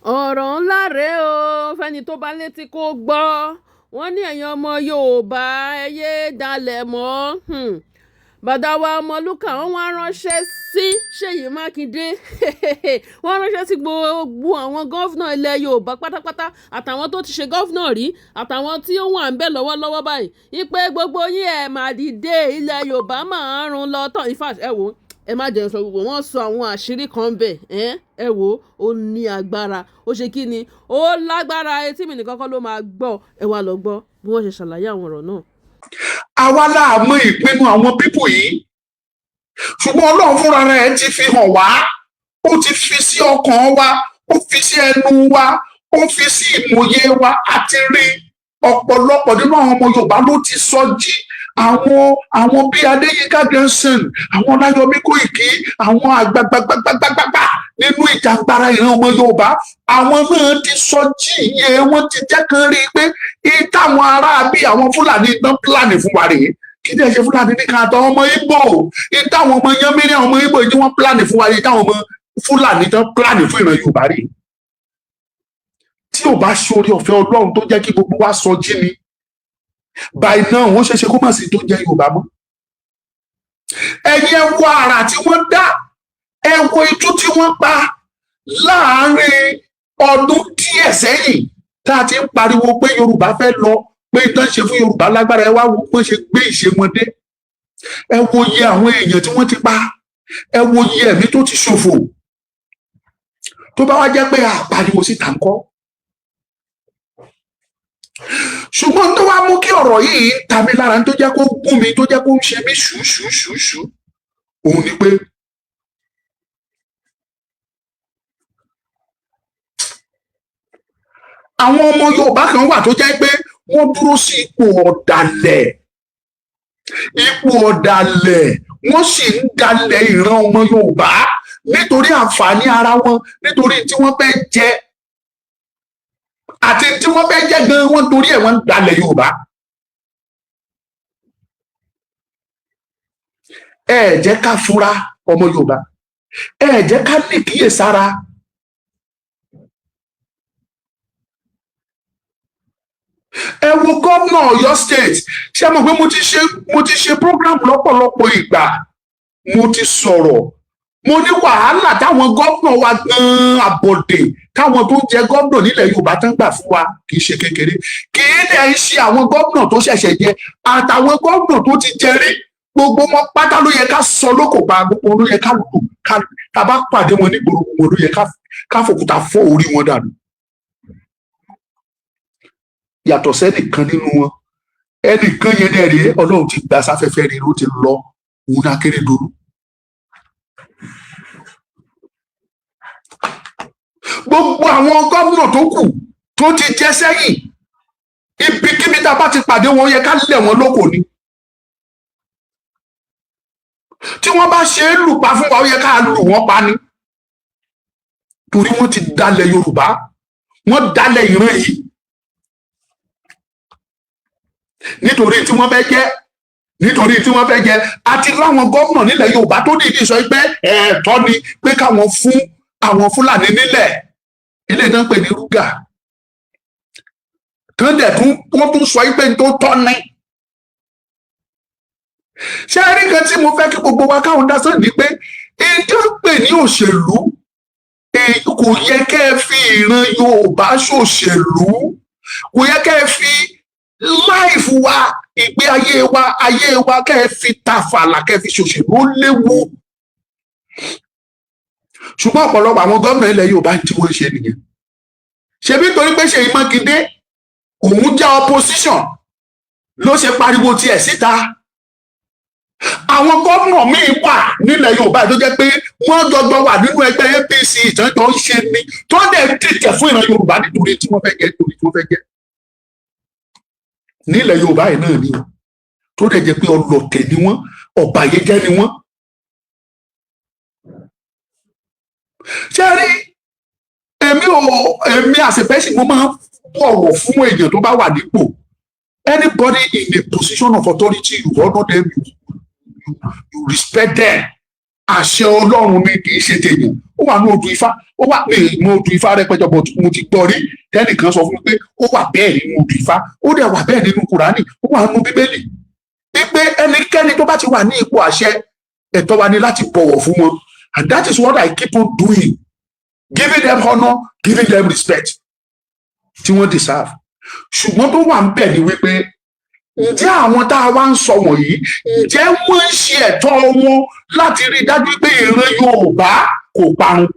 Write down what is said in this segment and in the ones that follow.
ọ̀rọ̀ ńlá rèé o fẹ́ni tó bá létí kó gbọ́. Wọ́n ní ẹ̀yin ọmọ Yorùbá ẹ yé dalẹ̀ mọ́. Bàdáwa Ọmọlúkà wọ́n wá ránṣẹ́ sí Ṣèyí Mákindé. Wọ́n ránṣẹ́ sí gbogbo àwọn gọ́fúnà ilẹ̀ Yorùbá pátápátá àtàwọn tó ti ṣe gọ́fúnà rí àtàwọn tí ó wà ń bẹ̀ lọ́wọ́lọ́wọ́ báyìí. Ipe gbogbo yín ẹ̀ máa dìde ilẹ̀ Yorùbá máa run lọ tán. In fact, ẹ wò ó, ẹ má jẹ́ sọ gbogbo wọ́n sọ àwọn àṣírí kan bẹ̀ ẹ wò ó ní agbára ó ṣe kí ni ó lágbára etí mi nìkan kọ́ ló máa gbọ́ ẹ wá lọ gbọ́ bí wọ́n ṣe ṣàlàyé àwọn ọ̀rọ̀ náà. àwa láàmú ìpinnu àwọn pípù yìí ṣùgbọ́n Ọlọ́run fúnra rẹ̀ ti fi hàn wá, ó ti fi sí ọkàn wa, ó fi sí ẹnu wa, ó fi sí ìmòye wa àti rí ọ̀pọ̀lọpọ̀ nínú àwọn ọmọ Yorùbá ló ti sọ jí àwọn bíi Adéyínká Johnson, àwọn Ọláyọmí Kóìkí, àwọn àgbàgbàgbàgbàgbà nínú ìjàngbara ìran ọmọ Yorùbá, àwọn náà ti sọ jí iye wọn ti jẹ́ kan rí i pé táwọn ará bíi àwọn Fúlàní tán pílànì fún wa rèé, kí ni ẹ ṣe Fúlàní ní káàtọ ọmọ Ìgbò, táwọn ọmọ Yánmírí àwọn ọmọ Ìgbò tí wọ́n pílànì fún wa rèé, táwọn ọmọ Fúlàní tán pílànì fún ìran Yorùbá rèé. Tí ò bá ṣoore ọ̀fẹ́ Ọlọ́run tó jẹ́ kí gbogbo wa sọ jí ni, báyìí náà wọ́n ṣeéṣe kó má sí tó jẹ́ Yorùbá mọ́. Ẹ̀yin ẹ wo àrà tí wọ́n dá, ẹ wo itú tí wọ́n pa láàárín ọdún díẹ̀ sẹ́yìn tá a ti ń pariwo pé Yorùbá fẹ́ lọ, pé ìtàn ṣe fún Yorùbá lágbára, ẹ wá wo pé ṣe gbé ìṣe wọn dé. Ẹ wo iye àwọn èèyàn tí wọ́n ti pa, ẹ wo iye ẹ̀mí tó ti ṣòfò. Tó bá wá jẹ́ pé àpariwo síta ń kọ́. Ṣùgbọ́n tó wá mú kí ọ̀rọ̀ yìí ta mi lára, tó jẹ́ kó gún mi, tó jẹ́ kó ń ṣe mí ṣùṣùṣùṣù, òun ni pé àwọn ọmọ Yorùbá kan wà tó jẹ́ pé wọ́n dúró sí ipò ọ̀dàlẹ̀, wọ́n sì ń dalẹ̀ ìran ọmọ Yorùbá nítorí àǹfààní ara wọn, nítorí tí wọ́n fẹ́ jẹ àti tí wọ́n fẹ́ jẹ́ gan, wọ́n torí ẹ̀ wọ́n ń dalẹ̀ Yorùbá. Ẹ jẹ́ ká fura ọmọ Yorùbá, ẹ jẹ́ ká lè kíyèsára. Ẹ wo gómìnà Ọ̀yọ́ state, ṣé mọ̀ pé mo ti ṣe program lọ́pọ̀lọpọ̀ ìgbà, mo ti sọ̀rọ̀, mo ní wàhálà táwọn gómìnà wa gan àbọ̀dè táwọn tó jẹ gómìnà nílẹ̀ Yorùbá tán gbà fún wa kì í ṣe kékeré, kì í dẹ̀ ń ṣe àwọn gómìnà tó ṣẹ̀ṣẹ̀ jẹ àtàwọn gómìnà tó ti jẹ rí, gbogbo wọn pátá ló yẹ ká sọ lókò pa, gbogbo ló yẹ ká lù ká bá pàdé wọn nígboro, gbogbo ló yẹ ká fòkúta fọ́ orí wọn dànù. Yàtọ̀ sẹ́nìkan nínú wọn, ẹnìkan yẹn dẹ̀ rèé Ọlọ́run ti gbà sáfẹ́fẹ́ rèé ló ti lọ, òun Akérédolú. Gbogbo àwọn gómìnà tó kù tó ti jẹ sẹ́yìn, ibikíbi tá a bá ti pàdé wọn yẹ ká lẹ̀ wọ́n lóko ni. Tí wọ́n bá ṣe é lù pa fún wa ó yẹ ká lù wọ́n pa ni. Torí wọ́n ti dalẹ̀ Yorùbá, wọ́n dalẹ̀ ìran yìí. Nítorí tí wọ́n fẹ́ jẹ́, àti láwọn gómìnà nílẹ̀ Yorùbá tó dìídì sọ pé ẹ̀tọ́ ni pé káwọn fún àwọn Fúlàní nílẹ̀, ilé náà pè ní rúgà, kan dẹ̀ wọ́n tún sọ pé tó tọ́ ni. Ṣé rí kan tí mo fẹ́ kí gbogbo wa káwọn dá sọ́ọ̀ ni pé ìjọ pè ní òṣèlú, kò yẹ kẹ́ ẹ fi ìran Yorùbá ṣòṣèlú, kò yẹ kẹ́ ẹ fi láìfù wa, ìgbé ayé wa kẹ́ ẹ fi tàfàlà, kẹ́ ẹ fi ṣòṣèlú, ó léwu. Ṣùgbọ́n ọ̀pọ̀lọpọ̀ àwọn gómìnà ilẹ̀ Yorùbá tí wọ́n ṣe nìyẹn. Ṣebí torí pé Ṣèyí Mákindé òun jẹ́ opposition ló ṣe pariwo tiẹ̀ síta. Àwọn gómìnà míì wà nílẹ̀ Yorùbá tó jẹ́ pé wọ́n jọjọ wà nínú ẹgbẹ́ APC ìtọ́jọ́ ń ṣe ni, tó dẹ̀ dìtẹ̀ fún ìran Yorùbá nítorí tí wọ́n fẹ́ jẹ́, nílẹ̀ Yorùbá yìí náà ni o, tó dẹ̀ jẹ́ pé ọlọ̀tẹ̀ ni wọ́n, ọ̀bàyéjẹ́ ni wọ́n. Ṣé rí èmi àṣepẹ́sì mo máa ń bọ̀wọ̀ fún èèyàn tó bá wà nípò. Anybody in a position of authority, you honor them, you respect them, àṣẹ Ọlọ́run ni kì í ṣe tèèyàn. Ó wà ní odù Ifá, ó wà ní ìmọ̀ odù Ifá rẹpẹtẹ, but mo ti gbọ́ rí tẹ́nìkan sọ fún mi pé ó wà bẹ́ẹ̀ nínú odù Ifá, ó dẹ̀ wà bẹ́ẹ̀ nínú Kùránì, ó wà nínú Bíbélì. Wípé ẹnikẹ́ni tó bá ti wà ní ipò àṣẹ, ẹ̀tọ́ wa ni láti bọ̀wọ̀ fún wọn. And that is what I keep on doing, giving them honor, giving them respect tí wọ́n deserve. Ṣùgbọ́n tó wà ń bẹ̀ ni wípé ǹjẹ́ àwọn tá a wá ń sọ wọ̀nyí, ǹjẹ́ wọ́n ń ṣe ẹ̀tọ́ wọn láti rí i dájú pé ìran Yorùbá kò parun?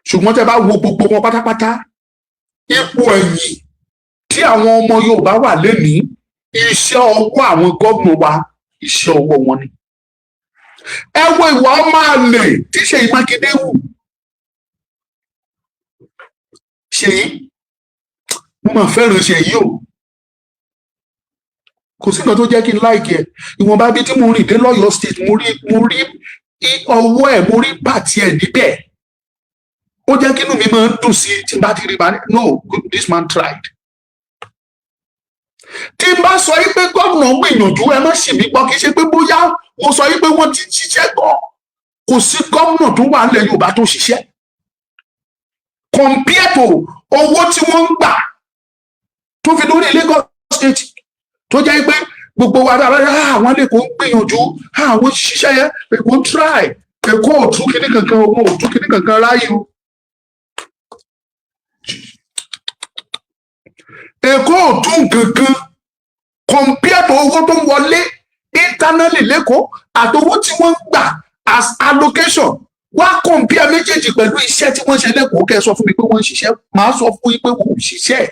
Ṣùgbọ́n tẹ́ bá wo gbogbo wọn pátápátá, ipò ẹ̀yìn tí àwọn ọmọ Yorùbá wà lénìí, iṣẹ́ ọwọ́ àwọn gómìnà wa, iṣẹ́ ọwọ́ wọn ni. Ẹ wo ìwà ọmọ àlè tí Ṣèyí Mákindé wù. Ṣèyí, mo máa fẹ́ràn Ṣèyí o. Kò sí nǹkan tó jẹ́ kí n láìkì ẹ̀. Ìwọ̀nba bí tí mo rìn dé l'Ọ́yọ́ state, mo rí ọwọ́ ẹ̀, mo rí bàtì ẹ̀ níbẹ̀. Ó jẹ́ kí inú mi máa ń dùn sí tí n bá ti rí bá ní, no, this man tried. Tí n bá sọ yí pé gómìnà gbìyànjú, ẹ má ṣì mí gbọ́, kì í ṣe pé bóyá mo sọ yí pé wọ́n ti ṣiṣẹ́ gan. Kò sí gómìnà tó wà nílẹ̀ Yorùbá tó ṣiṣẹ́. Compare to owó tí wọ́n ń gbà tó fi lórí Lagos state, tó jẹ́ pé gbogbo wa àwọn lè kó ń gbìyànjú, àwọn ṣiṣẹ́ yẹn, Èkó ń try, Èkó ò tún kíní kankan, owó ò tún kíní kankan ráyè o. Èkó ò tún kankan compare to owó tó ń wọlé internally lẹ́kọ̀ọ́ àti owó tí wọ́n ń gbà as allocation. Wá compare méjèèjì pẹ̀lú iṣẹ́ tí wọ́n ṣe lẹ́kọ̀ọ́. Kẹ́ ẹ sọ fún mi pé wọ́n ń ṣiṣẹ́, màá sọ fún yín pé wọ́n ń ṣiṣẹ́.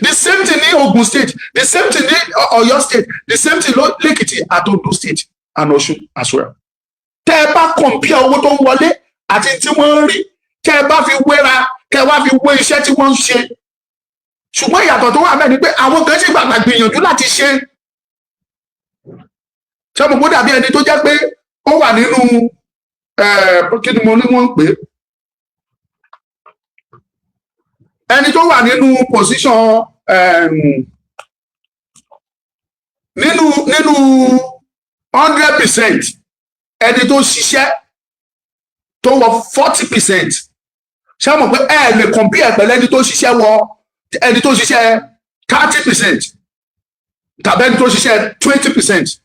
The same thing ní Ogun state, the same thing ní Ọ̀yọ́ state, the same thing l'Èkìtì àti Ondo state and Ọ̀ṣun as well. Tẹ́ ẹ bá compare owó tó ń wọlé àti tí wọ́n ń rí, tẹ́ ẹ bá fi wéra, kẹ́ ẹ wá fi wé iṣẹ́ tí wọ́n ń ṣe. Ṣùgbọ́n ìyàtọ̀ tó wà bẹ́ẹ̀ ni pé àwọn kan ṣì gbàgbà gbìyànjú láti ṣe. Ṣé mo kó dàbí ẹni tó jẹ́ pé ó wà nínú kí ni mo ní wọ́n ń pè é? Ẹni tó wà nínú position nínú 100%, ẹni tó ṣiṣẹ́ tó wọ 40%. Ṣé mo pé ẹ lè compare pẹ̀lú ẹni tó ṣiṣẹ́ wọ ẹni tó ṣiṣẹ́ 30%, tàbí ẹni tó ṣiṣẹ́ 20%,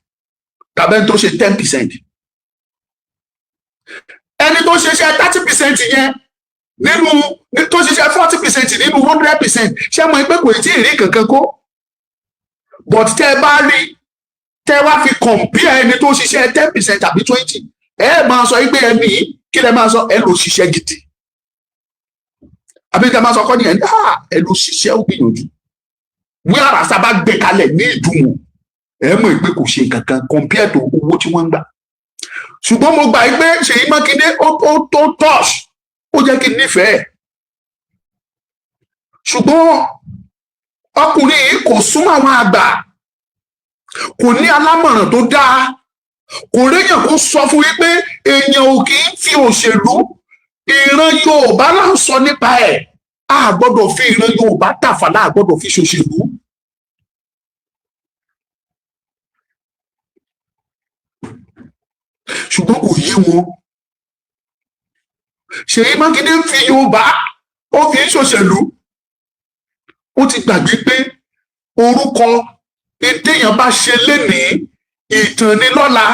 tàbí ẹni tó ṣe 10%. Ẹni tó ṣiṣẹ́ 30% yẹn nínú tó ṣiṣẹ́ 40% nínú 100%, ṣé mo pé kò tí ì rí kankan kó? But tẹ́ ẹ bá rí, tẹ́ ẹ wá fi compare ẹni tó ṣiṣẹ́ 10% tàbí 20%, ẹ máa sọ pé ẹni yìí, kí lẹ máa sọ? Ẹ lò ṣiṣẹ́ gidi. Àbí tẹ́ máa sọ kọ́ ni ẹ lò ṣiṣẹ́ ó gbìyànjú. Wí àràsá bá gbé kalẹ̀ ní ìdùnnú, ẹ mọ̀ pé kò ṣe kankan compare to owó tí wọ́n ń gbà. Ṣùgbọ́n mo gbà pé Ṣèyí Mákindé ó tó touch, ó jẹ́ kí n nífẹ̀ẹ́. Ṣùgbọ́n ọkùnrin yìí kò súnmọ́ àwọn àgbà, kò ní alámọ̀ràn tó dáa, kò réyàn kó sọ fún yín pé èèyàn ò kì í fi òṣèlú, ìran Yorùbá là ń sọ nípa ẹ̀, a gbọ́dọ̀ fi ìran Yorùbá tàfàlà, a gbọ́dọ̀ fi ṣòṣèlú. Ṣùgbọ́n kò yé wọn. Ṣèyí Mákindé ń fi Yorùbá, ó fi ń ṣòṣèlú. Ó ti gbàgbé pé orúkọ téèyàn bá ṣe lénìí, ìtàn ni lọ́la.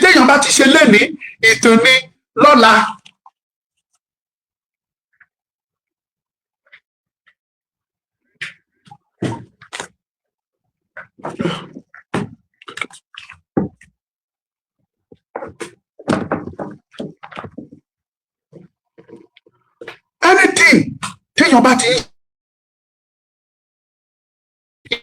Téèyàn bá ti ṣe lénìí, ìtàn ni lọ́la. Anything téèyàn bá ti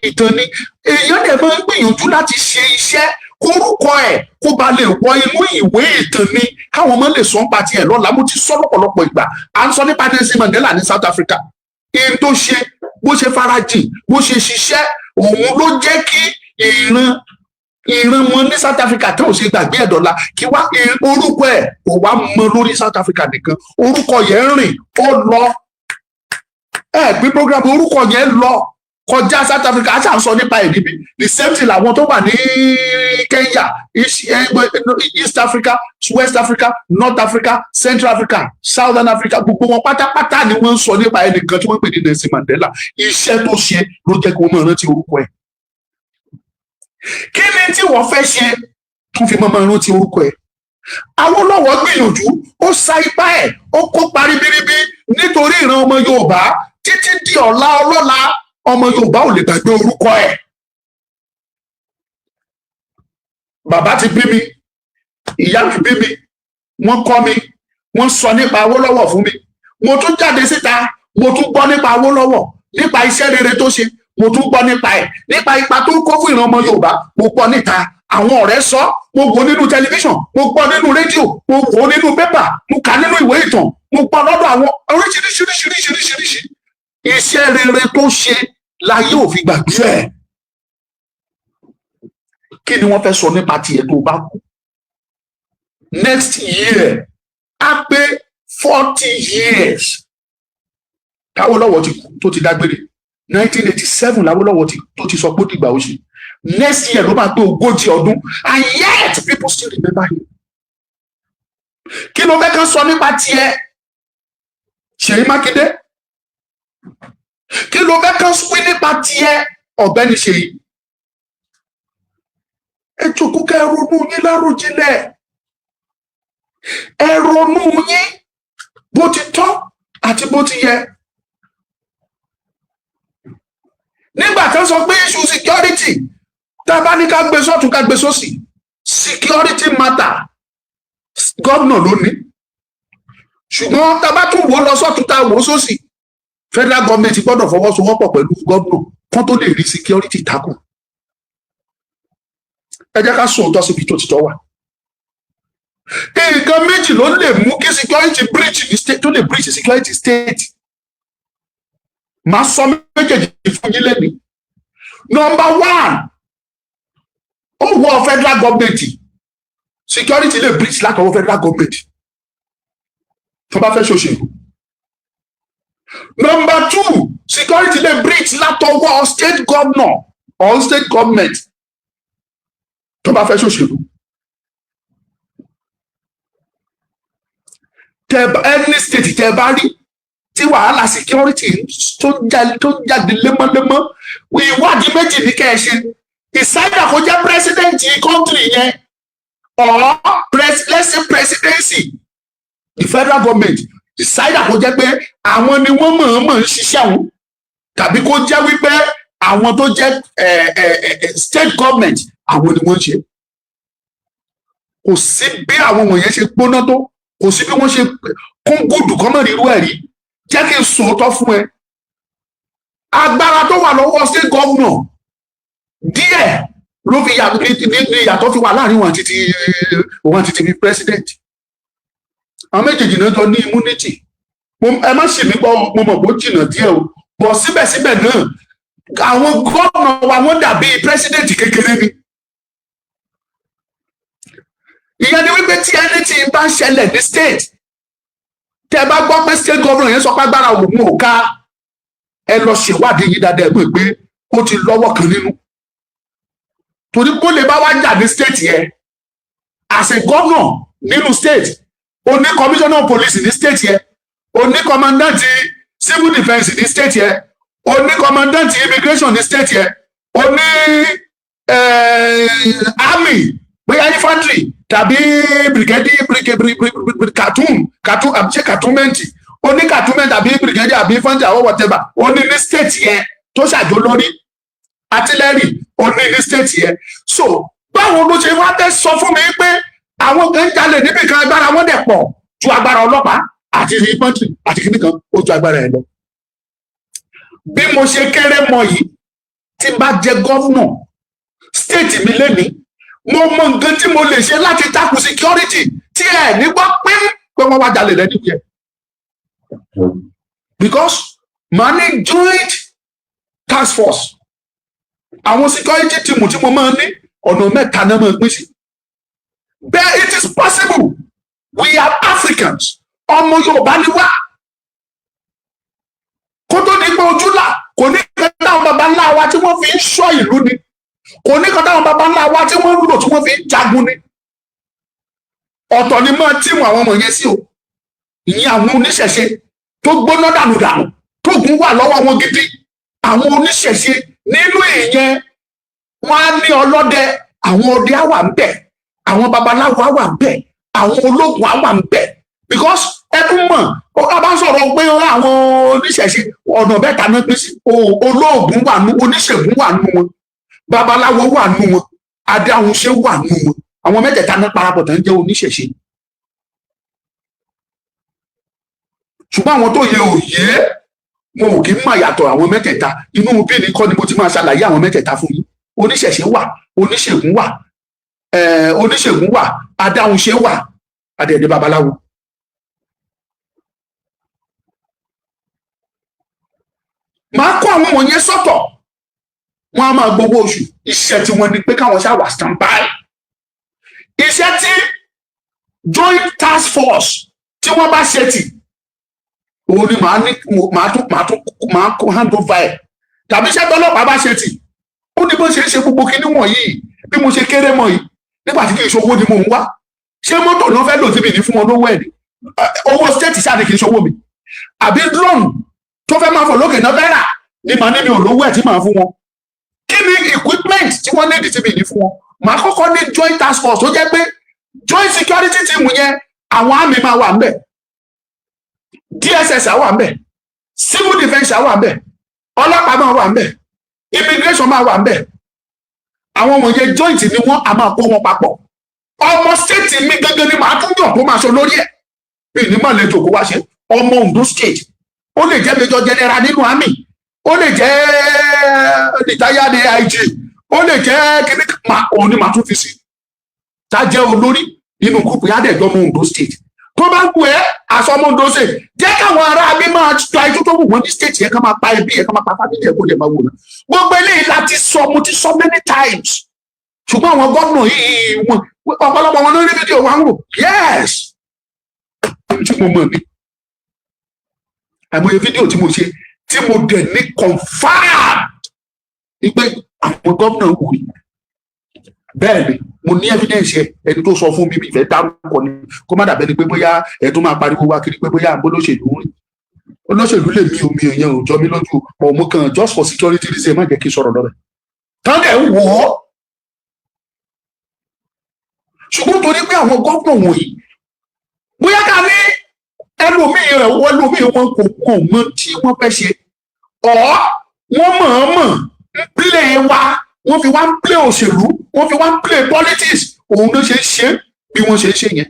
ìtàn ni, èèyàn dẹ̀ máa ń gbìyànjú láti ṣe iṣẹ́ kórúkọ ẹ̀ kó ba lè wọ inú ìwé ìtàn ni, káwọn ọmọ lè sọ ń pa tiẹ̀ lọ́la. Mo ti sọ lọ́pọ̀lọpọ̀ ìgbà, à ń sọ nípa Nelson Mandela ní South Africa. Èyí tó ṣe, bó ṣe farajìn, bó ṣe ṣiṣẹ́, òun ló jẹ́ kí ìran wọn ní South Africa tó ò ṣe gbàgbé ẹ̀ dọ́là. Kí wá orúkọ ẹ̀ kò wá mọ lórí South Africa nìkan, orúkọ yẹn rìn ó lọ. Ẹ gbé program, orúkọ yẹn lọ. kọjá South Africa a ṣà ń sọ nípa ẹ̀ níbí the same thing làwọn tó wà ní Kenya, East Africa, West Africa, North Africa, Central Africa, Southern Africa, gbogbo wọn pátápátá ni wọ́n ń sọ nípa ẹnìkan tí wọ́n pè ní Nelson Mandela. Iṣẹ́ tó ṣe ló jẹ́ kí wọ́n máa rántí orúkọ ẹ̀. Kí ni tí wọ́n fẹ́ ṣe tó fi máa rántí orúkọ ẹ̀? Awólọ́wọ̀ gbìyànjú, ó sa ipá ẹ̀, ó kópa ribiribi nítorí ìran ọmọ Yorùbá títí di ọ̀la ọlọ́la ọmọ Yorùbá ò lè gbàgbé orúkọ ẹ̀. Bàbá ti bí mi, ìyá mi bí mi, wọ́n kọ́ mi, wọ́n sọ nípa Awólọ́wọ̀ fún mi. Mo tún jáde síta, mo tún gbọ́ nípa Awólọ́wọ̀, nípa iṣẹ́ rere tó ṣe, mo tún gbọ́ nípa ẹ̀, nípa ipa tó kó fún ìran ọmọ Yorùbá, mo gbọ́ níta. Àwọn ọ̀rẹ́ sọ, mo wò nínú tẹlifíṣàn, mo gbọ́ nínú rédíò, mo wò nínú pépà, mo kà nínú ìwé ìtàn, mo gbọ́ lọ́dọ̀ àwọn oríṣiríṣiríṣiríṣiríṣi. Iṣẹ́ rere tó ṣe láyé ò fi gbàgbé ẹ̀. Kí ni wọ́n fẹ́ sọ nípa tiẹ̀ tó bá kú? Next year á pé 40 years Awólọ́wọ̀ ti kú tó ti dágbére. 1987 l'Awólọ́wọ̀ tó ti sọ pé ó dìgbà ó ṣe. Next year ló máa pé 40 ọdún and yet people still remember him. Kí ló fẹ́ kán sọ nípa tiẹ̀? Ṣèyí Mákindé. Kí ló fẹ́ kán wí nípa tiẹ̀? Ọ̀gbẹ́ni Ṣèyí. Ẹ jókòó kẹ́ ronú yín láròjinlẹ̀. Ẹ ronú yín bó ti tọ́ àti bó ti yẹ. Nígbà tí wọ́n sọ pé issue security, tá a bá ní ká gbé sọ́tún ká gbé sósì, security matter gómìnà ló ní. Ṣùgbọ́n tá a bá tún wò lọ sọ́tún tá a wò sósì, federal government gbọ́dọ̀ fọwọ́sowọ́pọ̀ pẹ̀lú gómìnà kán tó lè rí security takùn. Ẹ jẹ́ ká sọ òótọ́ síbi tó ti tọ́ wà. Nǹkan méjì ló lè mú kí security breach ní state, tó lè breach security state. Màá sọ méjèèjì fún yín lẹ́nu. Number one, ó wọ federal government. Security lè breach látọwọ́ federal government tó bá fẹ́ ṣòṣèlú. Number two, security lè breach látọwọ́ state governor or state government tó bá fẹ́ ṣòṣèlú. Any state tẹ́ bá rí tí wàhálà security tó ń jáde lemọ́lemọ́, ìwádìí méjì ní kẹ́ ẹ ṣe. Ìsáyà kó jẹ́ president country yẹn or let's say presidency, the federal government. Ìsáyà kó jẹ́ pé àwọn ni wọ́n mọ̀ọ́mọ̀ ń ṣiṣẹ́ wọn, tàbí kó jẹ́ wípé àwọn tó jẹ́ state government àwọn ni wọ́n ṣe. Kò sí bí àwọn wọ̀nyẹn ṣe gbóná tó, kò sí bí wọ́n ṣe kún gùdù kọ́mọ̀ rírú ẹ̀ rí. Jẹ́ kí n sòótọ́ fún ẹ. Agbára tó wà lọ́wọ́ state governor díẹ̀ ló fi ìyàtọ̀ fi wà láàrin wọn àti ti president. Àwọn méjèèjì náà jọ ní immunity. Ẹ má ṣì mí gbọ́, mo mọ̀ pé ó jìnnà díẹ̀ o. Bọ̀ síbẹ̀síbẹ̀ náà àwọn gómìnà wa wọ́n dàbí president kékeré ni. Ìyẹn ni wípé tí ẹni tí bá ń ṣẹlẹ̀ ní state, tẹ́ bá gbọ́ pé state governor yẹn sọ pé agbára òun ò ká, ẹ lọ ṣèwádìí yìí dáadáa ẹgbẹ́ pé ó ti lọ́wọ́ kan nínú. Torí kó lè bá wá jà ní state yẹn as a governor nínú state, ó ní commissioner of police ní state yẹn, ó ní commandant civil defence ní state yẹn, ó ní commandant immigration ní state yẹn, ó ní army, bóyá infantry tàbí brigadier cartonmenti, ó ní cartonmenti àbí brigadier àbí infantry àwọn whatever, ó ní state yẹn tó ṣàjò lórí artillery, ó ní state yẹn. So báwo ló ṣe wá fẹ́ sọ fún mi pé àwọn kan jalè níbi kan agbára wọn dẹ̀ pọ̀ ju agbára ọlọ́pàá àti infantry àti kìnnì kan ó ju agbára ẹ̀ lọ? Bí mo ṣe kéré mọ yìí, tí n bá jẹ gọ́vnọ̀ state mi lénìí, mo mọ nǹkan tí mo lè ṣe láti takùn security tí ẹ ní gbọ́ pé wọ́n wá jalè lẹ́nu yẹn. Because màá ní joint task force. Àwọn security team tí mo máa ní ọ̀nà mẹ́ta náà máa pín sí. But it is possible. We are Africans. Ọmọ Yorùbá ni wá. kó tó ní pé ojú là, kò ní kan táwọn baba ńlá wa tí wọ́n fi ń ṣọ́ ìlú ni, kò ní kan táwọn baba ńlá wa tí wọ́n ń lò tí wọ́n fi ń jagun ni. Ọ̀tọ̀ ni máa tíìmù àwọn ọmọ yẹn sí o, ìyẹn àwọn oníṣẹ̀ṣe tó gbóná dànù tó gún wà lọ́wọ́ wọn gidi. Àwọn oníṣẹ̀ṣe nínú ìyẹn wọ́n á ní ọlọ́dẹ, àwọn ọdẹ á wà ń bẹ̀, àwọn babaláwo á wà ń bẹ̀, àwọn ológun á wà ń bẹ̀. Because ẹnu mọ̀ ó bá sọ̀rọ̀ pé àwọn oníṣẹ̀ṣe ọ̀nà mẹ́ta náà pín sí, olóògùn wà nù, oníṣègùn wà nù wọn, babaláwo wà nù wọn, adáhunṣe wà nù wọn. Àwọn mẹ́tẹ̀ẹ̀ta náà parapọ̀ tán jẹ́ oníṣẹ̀ṣe. Ṣùgbọ́n àwọn tó yẹ òye wọn ò kí ń mọ̀ yàtọ̀ àwọn mẹ́tẹ̀ẹ̀ta. Inú bí ni kọ́ ni mo ti máa ṣàlàyé àwọn mẹ́tẹ̀ẹ̀ta fún yín. Oníṣẹ̀ṣe wà, oníṣègùn wà, oníṣègùn wà, adáhunṣe wà, adẹ̀dẹ̀ babaláwo. Màá kó àwọn wọ̀nyẹn sọ́tọ̀, wọ́n á máa gbowó oṣù. Iṣẹ́ tí wọ́n ní pé káwọn ṣáà wà stand by. Iṣẹ́ tí joint task force tí wọ́n bá ṣe tì, òun ni màá kó hand over ẹ̀. Tàbí iṣẹ́ tọ́lọ́pàá bá ṣe tì, ó ní bó ṣe ń ṣe gbogbo kinní wọ̀nyí. Bí mo ṣe kéré mọ́ yìí, nígbà tí kì í ṣe owó ni mò ń wá. Ṣé mọ́tò náà fẹ́ lò síbi ní fún wọn lówó ẹ̀ ni? Owó state ṣáà ni kì í ṣe owó mi. Àbí drone tó fẹ́ máa fò lókè náà fẹ́ rà ni màá ní mi ò lówó ẹ̀ tí màá fún wọn. Kí ni equipment tí wọ́n ní síbi ní fún wọn? Màá kọ́kọ́ ní joint task force tó jẹ́ pé joint security team yẹn àwọn àmì máa wà ńbẹ̀, DSS á wà ńbẹ̀, civil defence á wà ńbẹ̀, ọlọ́pàá máa wà ńbẹ̀, immigration máa wà ńbẹ̀. Àwọn wọ̀nyẹn joint ni wọ́n á máa kó wọn papọ̀. Ọmọ state mi gẹ́gẹ́ ni màá tún yàn kó máa ṣe lórí ẹ̀. Bí ní màá lè jòkó wá ṣe ọmọ Ondo state, ó lè jẹ́ major general nínú army, ó lè jẹ́ retired AIG, ó lè jẹ́ kíní òun ni màá tún fi sí. Tá jẹ́ olórí nínú gúúpù yá dẹ̀ jọmọ Ondo state. Tó bá ń wù ẹ́ aṣọ ọmọ Ondo state, jẹ́ káwọn ará mi máa gba ẹjọ́ tó wù wọ́n ní state yẹn ká máa pa ẹbí yẹn ká máa pa family yẹn kó lè máa wò náà. Gbogbo eléyìí láti sọ, mo ti sọ many times. Ṣùgbọ́n àwọn gómìnà yìí wọn ọ̀pọ̀lọpọ̀ wọn lórí fídíò wa ń wò. Yes, tí mo mọ̀ ní àìmọye fídíò tí mo ṣe tí mo dẹ̀ ní confam pé àwọn gómìnà wù yìí. Bẹ́ẹ̀ ni mo ní evidence ẹ, ẹni tó sọ fún mi ìfẹ́ dárúkọ ni kó má dàbẹ́ ni pé bóyá ẹ tó máa pariwo wá kiri pé bóyá àbó lóṣèlú rìn. Olóṣèlú lè mí omi èèyàn ò jọ mí lójú ọmọ kan just for security reason má jẹ́ kí n sọ̀rọ̀ lọ́rẹ̀. Tán dẹ̀ ń wò ó. Ṣùgbọ́n torí pé àwọn gómìnà wọ̀nyí bóyá ká ní ẹlòmíì rẹ̀ wọ́n lómìí wọn kò mọ tí wọ́n fẹ́ ṣe. Wọ́n mọ̀ọ́mọ̀ ń play wa, wọ́n fi wá ń play òṣèlú, wọ́n fi wá ń play politics. Òun ló ṣe ń ṣe bí wọ́n ṣe ń ṣe yẹn.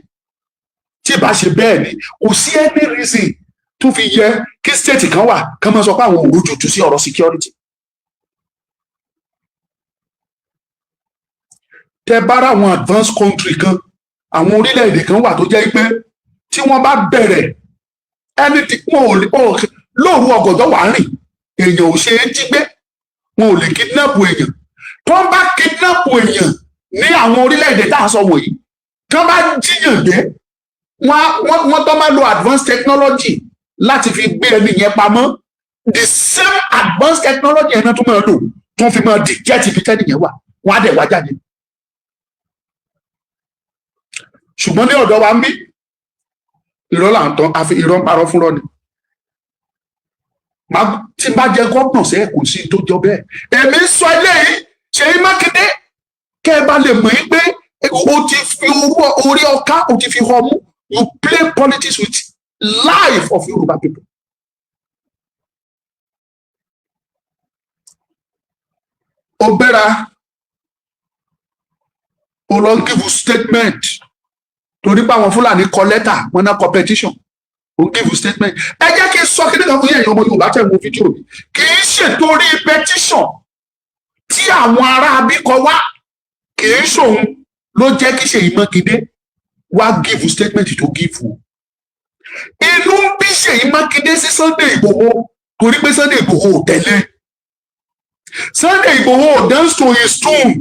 Tí ìbá ṣe bẹ́ẹ̀ ni kò sí any reason tó fi yẹ kí state kan wà kán máa sọ pé àwọn ò rójútùú sí ọ̀rọ̀ security. Tẹ bá ra àwọn advanced country kan, àwọn orílẹ̀-èdè kan wà tó jẹ́ pé tí wọ́n bá bẹ̀rẹ̀ ẹni tí wọn ò lè lóòrù ọ̀gànjọ́ wà rìn, èèyàn ò ṣe é jí gbé, wọn ò lè kidnap èèyàn. Tó ń bá kidnap èèyàn ní àwọn orílẹ̀-èdè tá a sọ wọ̀nyí, tó ń bá jíyàn gbé, wọ́n tó máa lo advanced technology láti fi gbé ẹni yẹn pamọ́. The same advanced technology yẹn náà tó máa lò tó fi máa dìjẹ́tì ibi tẹ́nì yẹn wà, wọ́n á dẹ̀ wá jáde. Ṣùgbọ́n ní ọ̀dọ̀ wa ń bí irọ́ là ń tán, àfi irọ́ ń parọ́ fúnrọ́ ni. Tí bá jẹ gómìnà sẹ́ kò sí tó jọ bẹ́ẹ̀. Èmi ń sọ eléyìí Ṣèyí Mákindé kẹ́ ẹ bá lè mọ̀ yín pé o ti fi orí ọká o ti fi họ mú. You play politics with life of Yoruba people. Ó bẹ́ra o lọ give statement torí pé àwọn Fúlàní kọ lẹ́tà wọn náà kọ petition o give statement. Ẹ jẹ́ kí n sọ kí ní kan fún yẹn ọmọ Yorùbá tẹ̀ wo fídíò mi, kì í ṣètòrí petition tí àwọn ará abí kọ wá, kì í ṣòun ló jẹ́ kí Ṣèyí Mákindé wá give statement tó give o. Inú ń bí Ṣèyí Mákindé sí Sunday Igboho torí pé Sunday Igboho ò tẹ̀lé. Sunday Igboho ò dance to his tune.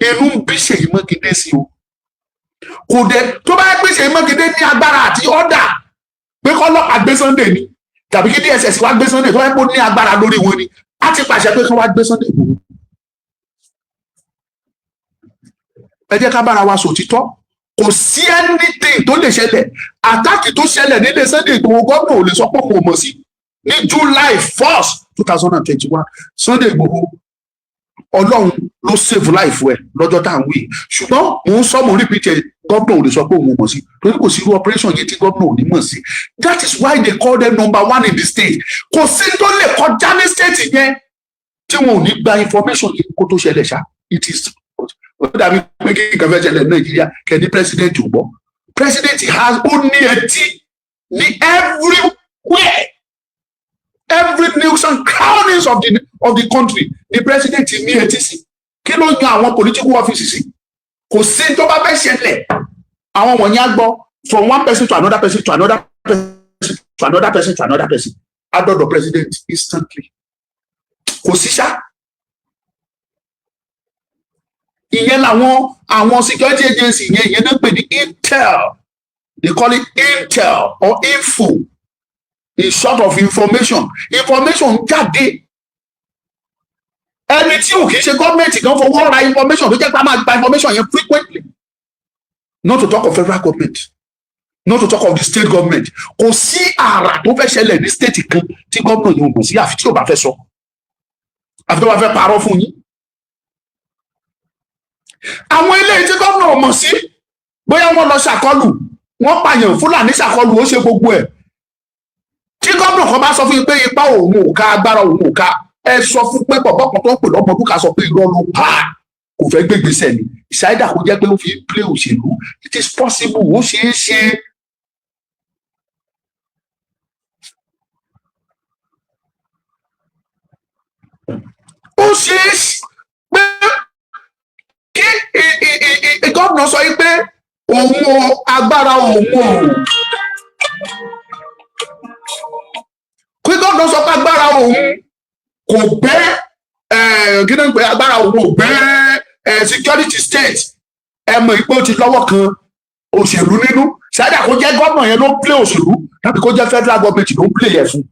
Inú ń bí Ṣèyí Mákindé sí o. Kò dé tó bá yẹ pé Ṣèyí Mákindé ní agbára àti ọ̀dà pé kọ́lọ́pàá gbé Sunday ni tàbí kí DSS wá gbé Sunday tó wáyé pé ó ní agbára lórí wọn ni á ti pàṣẹ pé kí wọ́n wá gbé Sunday Igboho. ẹ jẹ́ ká bára wa sòtítọ́, kò sí anything tó lè ṣẹlẹ̀. Àtáàkì tó ṣẹlẹ̀ nílé Sunday Igboho gómìnà ò lè sọ pé kò mọ̀ sí. Ní July 1st 2021 Sunday Igboho Ọlọ́run ló save life ẹ̀ lọ́jọ́ tá à ń wí, ṣùgbọ́n mò ń sọ mò ń repeat ẹ̀, gómìnà ò lè sọ pé òun mọ̀ sí torí kò sí irú operation yẹn tí gómìnà ò ní mọ̀ sí. That is why they call them number one in the state. Kò sí tó lè kọjá ní state yẹn tí wọn ò ní gba information yìí kó tó ṣẹlẹ̀ ṣá. It is ó dàbí pé kí nǹkan fẹ́ ṣẹlẹ̀ ní Nàìjíríà kẹ́ni president ò gbọ́. President has ó ní etí ní everywhere. Every nooks and crannies of the country, the president ní etí sí. Kí ló yan àwọn political offices sí? Kò sí tó bá fẹ́ ṣẹlẹ̀. Àwọn wọ̀nyí á gbọ́ from one person to another person to another person to another person to another person. Adọ́dọ̀ president instantly. Kò sí ṣá. Ìyẹn àwọn security agency yẹn náà pè ní intel. They call it intel or info. In short of information jáde. Ẹni tí ò kìí ṣe gọ́ọ̀mẹ̀ntì kan fọwọ́ ra information tó jẹ́ pé a máa gba information yẹn frequently. Not to talk of federal government, not to talk of the state government. Kò sí àrà tó fẹ́ ṣẹlẹ̀ ní state kan tí gómìnà yóò mọ̀ sí àfi tí ò bá fẹ́ sọ. Àfi tó bá fẹ́ parọ́ fún yín. Àwọn eléyìí tí gómìnà ò mọ̀ sí, bóyá wọ́n lọ ṣàkọlù, wọ́n pààyàn, Fúlàní ṣàkọlù, ó ṣe gbogbo ẹ̀. Tí gómìnà kan bá sọ fún yín pé ipá òun ò ká, agbára òun ò ká, ẹ sọ fún pé bọ̀bọ̀ kan tó ń pè lọ́mọ ọdún ká sọ pé irọ́ ló pa, kò fẹ́ gbégbèsè ni. Ìṣáídà kò jẹ́ pé ó fi play òṣèlú. It is possible, ó ṣeé ṣe. Ó ṣeé ṣe pé kí gómìnà sọ yín pé òun ò agbára òun ò. Kí gómìnà sọ pé agbára òun kò gbé kí ló ń pè agbára òun ò gbé security state, ẹ mọ̀ pé ó ti lọ́wọ́ kan òṣèlú nínú. Ṣáídà kó jẹ́ gómìnà yẹn ló ń play òṣèlú tàbí kó jẹ́ federal government ló ń play yẹn fún.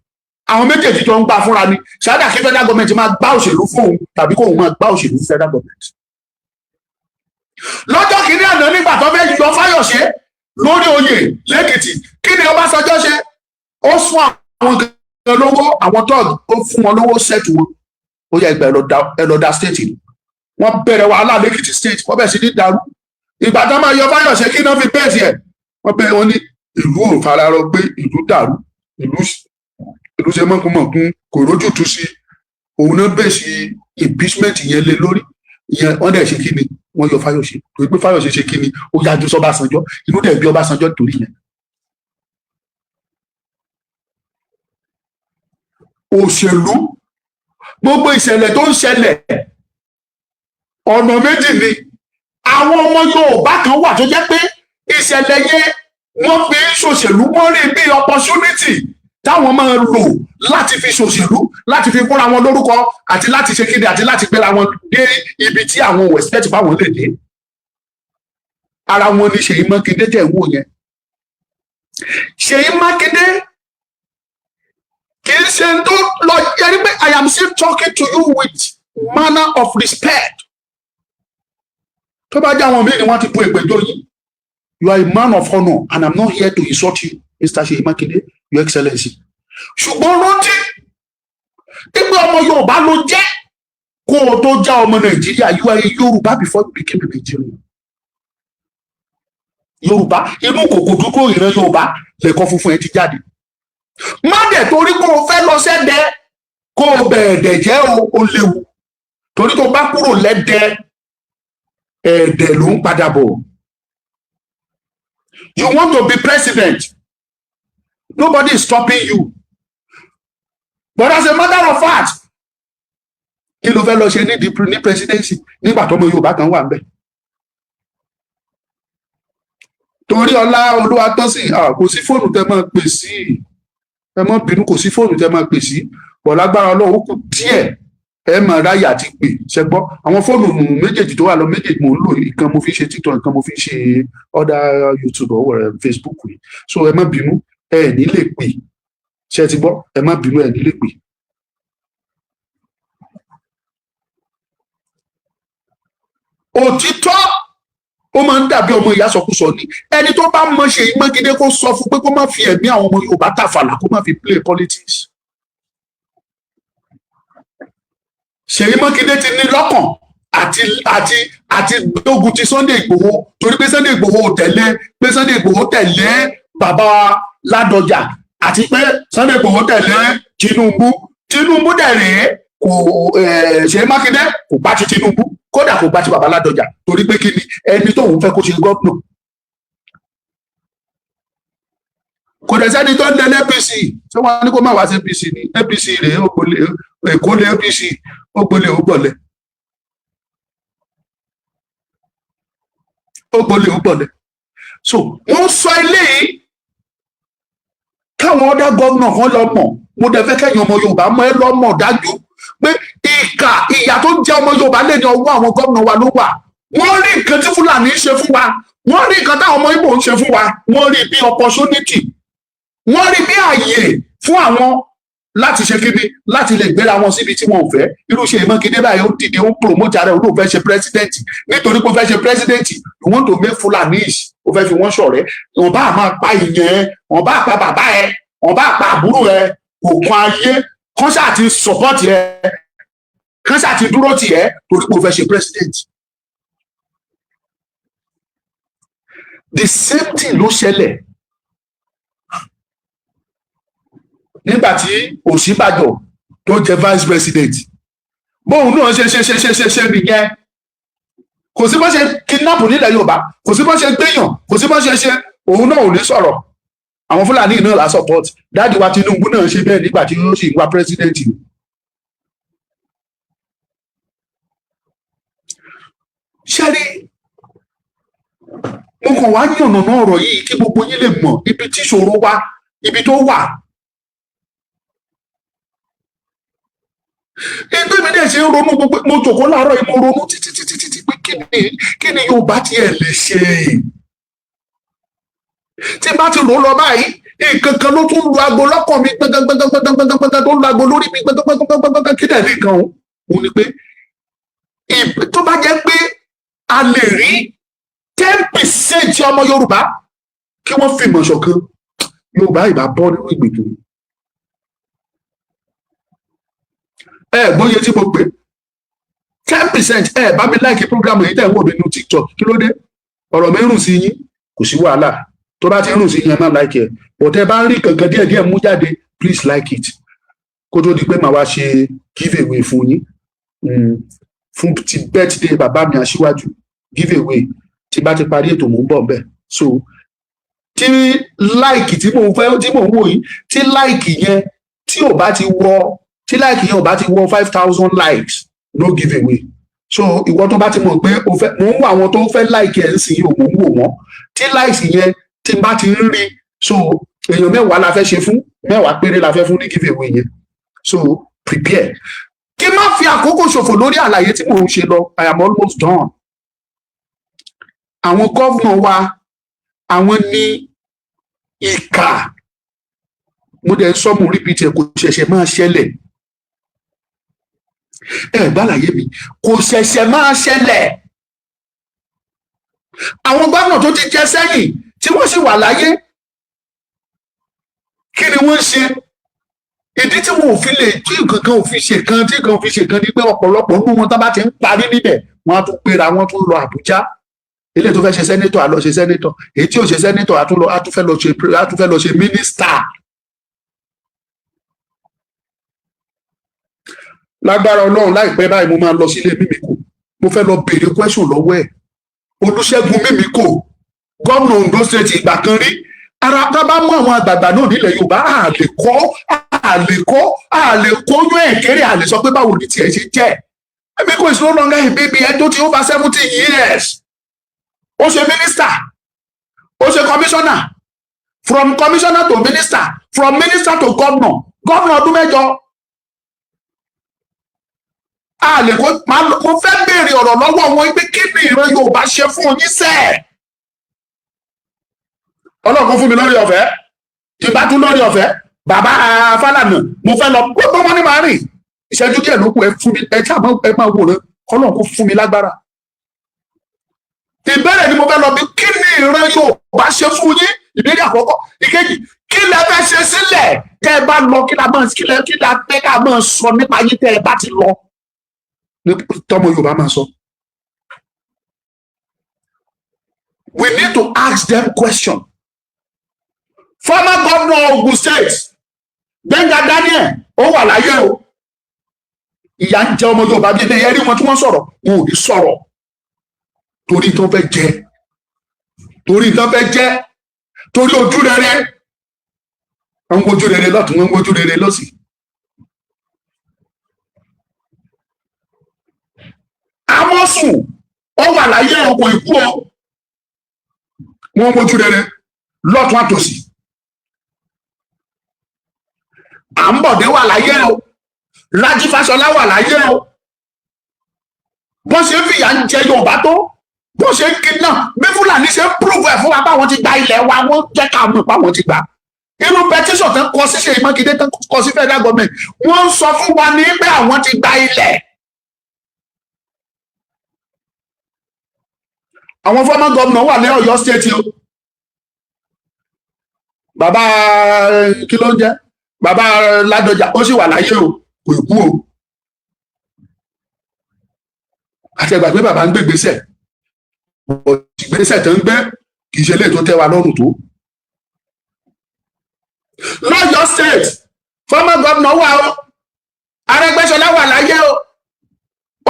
Àwọn méjèèjì tó ń gbà fúnra ni. Ṣáídà kí federal government máa gbá òṣèlú fún òun tàbí kó òun máa gbá òṣèlú fún federal government. Lọ́jọ́ kìíní àná nígbà tó fẹ́ yọ Fáyọ̀ṣe lórí oyè lẹ́kìtì, kí ni Ọbásanjọ́ ṣe? Ó sún àwọn kan lówó, àwọn tọ́ọ̀gì ó fún wọn lówó sẹ́ẹ̀tì wọn. Ó yẹ ìgbà ẹ lọ da state ni. Wọ́n bẹ̀rẹ̀ wàhálà lẹ́kìtì state, wọ́n bẹ̀rẹ̀ sí ní dàrú. Ìgbà tó máa yọ Fáyọ̀ṣe kí náà fi bẹ́ẹ̀sì ẹ̀. Wọ́n bẹ̀rẹ̀ wọn ní ìlú ò fararọ pé ìlú dàrú, ìlú ṣe mọ́kúnmọ́kún kò rójútu sí. Òun náà bẹ̀ sí impeachment yẹn lé lórí. Ìyẹn wọ́n dẹ̀ ṣe kí ni? Wọ́n yọ Fáyọ̀ṣe torí pé Fáyọ̀ṣe ṣe kí ni? Ó yájú sọ́básanjọ́, inú dẹ̀ bí Ọbásanjọ́ torí yẹn. Òṣèlú, gbogbo ìṣẹ̀lẹ̀ tó ń ṣẹlẹ̀ ọ̀nà méjì ni. Àwọn ọmọ Yorùbá kan wà tó jẹ́ pé ìṣẹ̀lẹ̀ yẹn wọ́n fi ń ṣòṣèlú, wọ́n rí bí opportunity táwọn máa lò láti fi ṣòṣèlú, láti fi fúnra wọn lórúkọ àti láti ṣe kéde àti láti gbéra wọn dé ibi tí àwọn ò expect báwọn lè dé. Ara wọn ni Ṣèyí Mákindé tẹ̀ ń wò yẹn. Ṣèyí Mákindé kì í ṣe tó lọ yẹrí pé I am still talking to you with manner of respect. Tó bá jẹ́ àwọn míì ni wọ́n ti bu ìpẹ́jọ́ yìí. You are a man of honor and I'm not here to insult you, Mr. Ṣèyí Mákindé, Your Excellency. Ṣùgbọ́n rántí pípẹ́ ọmọ Yorùbá ló jẹ́ kó o tó já ọmọ Nàìjíríà. You are a Yorùbá before you became a Nigerian. Yorùbá, inú kòkò dúdú ìran Yorùbá lẹ́kọ́ funfun ẹ ti jáde. Má dẹ̀ torí kó o fẹ́ lọ sẹ́dẹ̀ kó o bẹ̀ẹ̀dẹ̀ jẹ́ o léwu. Torí tó bá kúrò lẹ́dẹ̀ ẹ̀ẹ̀dẹ̀ ló ń padà bọ̀. You want to be president. Nobody is stopping you. But as a matter of fact, kí ló fẹ́ lọ ṣe ní presidency nígbà tó ọmọ Yorùbá kan wà ń bẹ̀? Torí ọlá Olúwatósìn, kò sí fóònù tẹ máa pè sí. Ẹ má bínú, kò sí fóònù tẹ máa pè sí. Bọ̀ lágbára Ọlọ́run ó kù díẹ̀ ẹ máa ráyà ti pè ṣẹgbọ́. Àwọn fóònù méjèèjì tó wà lọ méjèèjì mò ń lò, ìkan mo fi ṣe TikTok, ìkan mo fi ṣe other YouTube or Facebook. So ẹ má bínú, ẹ ní lè pè. ṣé ti gbọ́ ẹ má bínú ẹ̀ nílé pé òtítọ́ ó máa ń dàbí ọmọ ìyá sọkúsọ ni ẹni tó bá mọ Ṣèyí Mákindé kó sọ fún pé kó má fi ẹ̀mí àwọn ọmọ Yorùbá tàfàlà kó má fi play politics. Ṣèyí Mákindé ti ní lọ́kàn àti gbógun ti Sunday Ìgbòho torí pé Sunday Ìgbòho tẹ̀lé bàbá Ládọjà àti pé Sunday Ìgbòho tẹ̀lé Tinubu dẹ̀ rèé kò Ṣèyí Mákindé kò bá ti Tinubu kódà kò bá ti bàbá Ládọjà torí pé kí ni ẹni tóun fẹ́ kó ṣe gómìnà kò dẹ̀ sẹ́ni tó ń lẹ APC ṣé wọ́n á ní kó má wá sí APC ni APC rèé Èkó lé APC ó gbólé ó gbọ̀lẹ̀ so wọ́n sọ eléyìí káwọn ọ̀dà gómìnà kan lọ mọ̀ mo dẹ̀ fẹ́ kẹ́yìn ọmọ Yorùbá mọ́ ẹ lọ mọ̀ dájú pé ìyà tó jẹ́ ọmọ Yorùbá lè ní ọwọ́ àwọn gómìnà wa ló wà wọ́n rí nǹkan tí Fúlàní ṣe fún wa wọ́n rí nǹkan táwọn ọmọ Ìgbò ń ṣe fún wa wọ́n rí bí opportunity wọ́n rí bí ààyè fún àwọn láti ṣe kíni láti lè gbéra wọn síbi tí wọn ò fẹ́ irú Ṣèyí Mákindé báyìí ó dìde ó promote ara ẹ̀ ó lóun fẹ́ ṣe president nítorí pé ó fẹ́ ṣe president you want to make Fulanis ó fẹ́ fi wọ́n ṣọ̀rẹ́ wọn bá máa pa ìyẹn wọn bá pa bàbá ẹ wọn bá pa àbúrò ẹ òkun ayé kán ṣáà ti support ẹ kán ṣáà ti dúró tì ẹ torí pé ó fẹ́ ṣe president. The same thing ló ṣẹlẹ̀ nígbà tí Ọ̀ṣínbàjò tó jẹ vice president bóun náà ṣe nìyẹn kò sí bó ṣe kidnap nílẹ̀ Yorùbá kò sí bó ṣe gbéyàn kò sí bó ṣe òun náà ò ní sọ̀rọ̀ àwọn Fúlàní náà la support dáàdi wa Tinubu náà ṣe bẹ́ẹ̀ nígbà tí ó sì ń wá president. ṣẹ́rí mo kàn wá yànnàná ọ̀rọ̀ yìí kí gbogbo yín lè mọ̀ ibi tí ìṣòro wà ibi tó wà. ẹgbẹ́ mi dẹ̀ ṣe ń ronú gbogbo mo jòkó láàárọ̀ yìí mo ronú títí pé kí ni Yorùbá tiẹ̀ lè ṣe. tí bá ti rò lọ báyìí nǹkan kan ló tún lu aago lọ́kàn mi gbẹgbẹgbẹgbẹgbẹgbẹgbẹ tó lu aago lórí mi gbẹgbẹgbẹgbẹgbẹ kí dẹ̀ nìkan òun ni pé tó bá jẹ́ pé a lè rí 10% ọmọ Yorùbá kí wọ́n fi ìmọ̀ ṣọ̀kan Yorùbá ìbá bọ́ nínú ìgbèkùn. Gbóyè tí mo pè 10% bá mi láìkí program yìí tẹ̀ ń wò mí nínú TikTok kí ló dé ọ̀rọ̀ mi rùn sí yín kò sí wàhálà tó bá ti rùn sí yín ẹ má like ẹ but ẹ bá ń rí kankan díẹ̀ mú jáde please like it kó tó di pé màá wá ṣe give away fún yín fún ti birthday bàbá mi Aṣíwájú give away tí bá ti parí ètò mò ń bọ̀ bẹ́ẹ̀ so tí like tí mò ń wò yìí tí like yẹn tí ò bá ti wọ tí like yẹn ò bá ti wọ 5,000 likes no give away so ìwọ tó bá ti mọ̀ pé mò ń wo àwọn tó fẹ́ like ẹ̀ ń sìn yìí mò ń wò wọ́n tí likes yẹn tí bá ti ń rí so èèyàn 10 la fẹ́ ṣe fún 10 péré la fẹ́ fún ní give away yẹn so prepare kí má fi àkókò ṣòfò lórí àlàyé tí mò ń ṣe lọ I am almost done. àwọn gọ́vnà wa àwọn ní ìkà mo dẹ̀ sọ mo repeat ẹ̀ kò ṣẹ̀ṣẹ̀ máa ṣẹlẹ̀ gbàlàyé mi kò ṣẹ̀ṣẹ̀ máa ṣẹlẹ̀ àwọn gómìnà tó ti jẹ sẹ́yìn tí wọ́n sì wà láyé kí ni wọ́n ṣe ìdí tí wọn ò fi lè tí nǹkan kan ò fi ṣe kan tí nǹkan ò fi ṣe kan ní pé ọ̀pọ̀lọpọ̀ nínú wọn tá bá ti ń parí níbẹ̀ wọ́n á tún pera wọ́n tún lọ Àbújá ilé tó fẹ́ ṣe sẹ́nétọ̀ á lọ ṣe sẹ́nétọ̀ èyí tí ò ṣe sẹ́nétọ̀ á tún fẹ́ lọ ṣe mínísítà. lágbára Ọlọ́run láìpẹ́ báyìí mo máa lọ sílé Mímíkò mo fẹ́ lọ béèrè question lọ́wọ́ ẹ̀ Olúṣẹ́gun Mímíkò gómìnà Ondo State ìgbà kan rí ara tá bá mú àwọn àgbààgbà náà nílẹ̀ Yorùbá àlè kóyún ẹ̀kẹ́rẹ́ àlè sọ pé báwo ni tiẹ̀ ṣe jẹ́ Mímíkò is no longer a baby ẹ̀ tó ti over 70 years ó ṣe minister ó ṣe commissioner from commissioner to minister from minister to governor ọdún 7 àlè kó mo fẹ́ béèrè ọ̀rọ̀ lọ́wọ́ wọn pé kí ni ìran Yorùbá ṣe fún yín sẹ́ẹ̀. Ọlọ́run fún mi lórí ọ̀fẹ́ tí bá tún lórí ọ̀fẹ́ bàbá Fálànà mo fẹ́ lọ gbogbo wọn ní màá rìn ìṣẹ́jú díẹ̀ ló kù ẹ fún mi ẹ tí àmọ́ ẹ máa wòran kọ́lọ́n kó fún mi lágbára. ìbéèrè ni mo fẹ́ lọ bí kí ni ìran Yorùbá ṣe fún yín ìbéèrè àkọ́kọ́. ìkejì kí lẹ fẹ́ ṣe sílẹ̀ tẹ́ ẹ bá lọ kí la fẹ́ ká máa sọ nípa yín tẹ́ ẹ bá ti lọ tọmọ Yorùbá máa sọ. We need to ask them question. Former governor of Ogun State Gbenga Daniel ó wà láyé o ìyà ń jẹ ọmọ Yorùbá bí ẹni ẹrí wọn tí wọ́n sọ̀rọ̀ wọn ò ní sọ̀rọ̀ torí tó fẹ́ jẹ torí ojú rere wọn ń wojú rere lọ́tùn wọn ń wojú rere lọ́sì. Amosun ó wà láyé ọkọ̀ ìkú ọ wọn ń wojú rere lọ́tùn àtòsí. Àmbọ̀dé wà láyé o Rájí Fáṣọlá wà láyé o bó ṣe ń fìyà ń jẹ Yorùbá tó bó ṣe ń kidnap bí Fúlàní ṣe ń prove ẹ̀ fún wa báwọn ti gba ilẹ̀ wa wọ́n jẹ́ ká mọ̀ báwọn ti gbà. Irú petition tán kọ sí Ṣèyí Mákindé tán kọ sí federal government wọ́n ń sọ fún wa ní pé àwọn ti gba ilẹ̀. Àwọn former governor wà ní Ọ̀yọ́ state o bàbá kí ló ń jẹ́ bàbá Ládọjà ó sì wà láyé o kò kú o àtẹgbà pé bàbá ń gbé gbèsè tó ń gbé kì í ṣe lè tó tẹ́ wa lọ́rùn tó. lọ́yọ̀ state former governor wà o Arẹ́gbẹ́ṣọlá wà láyé o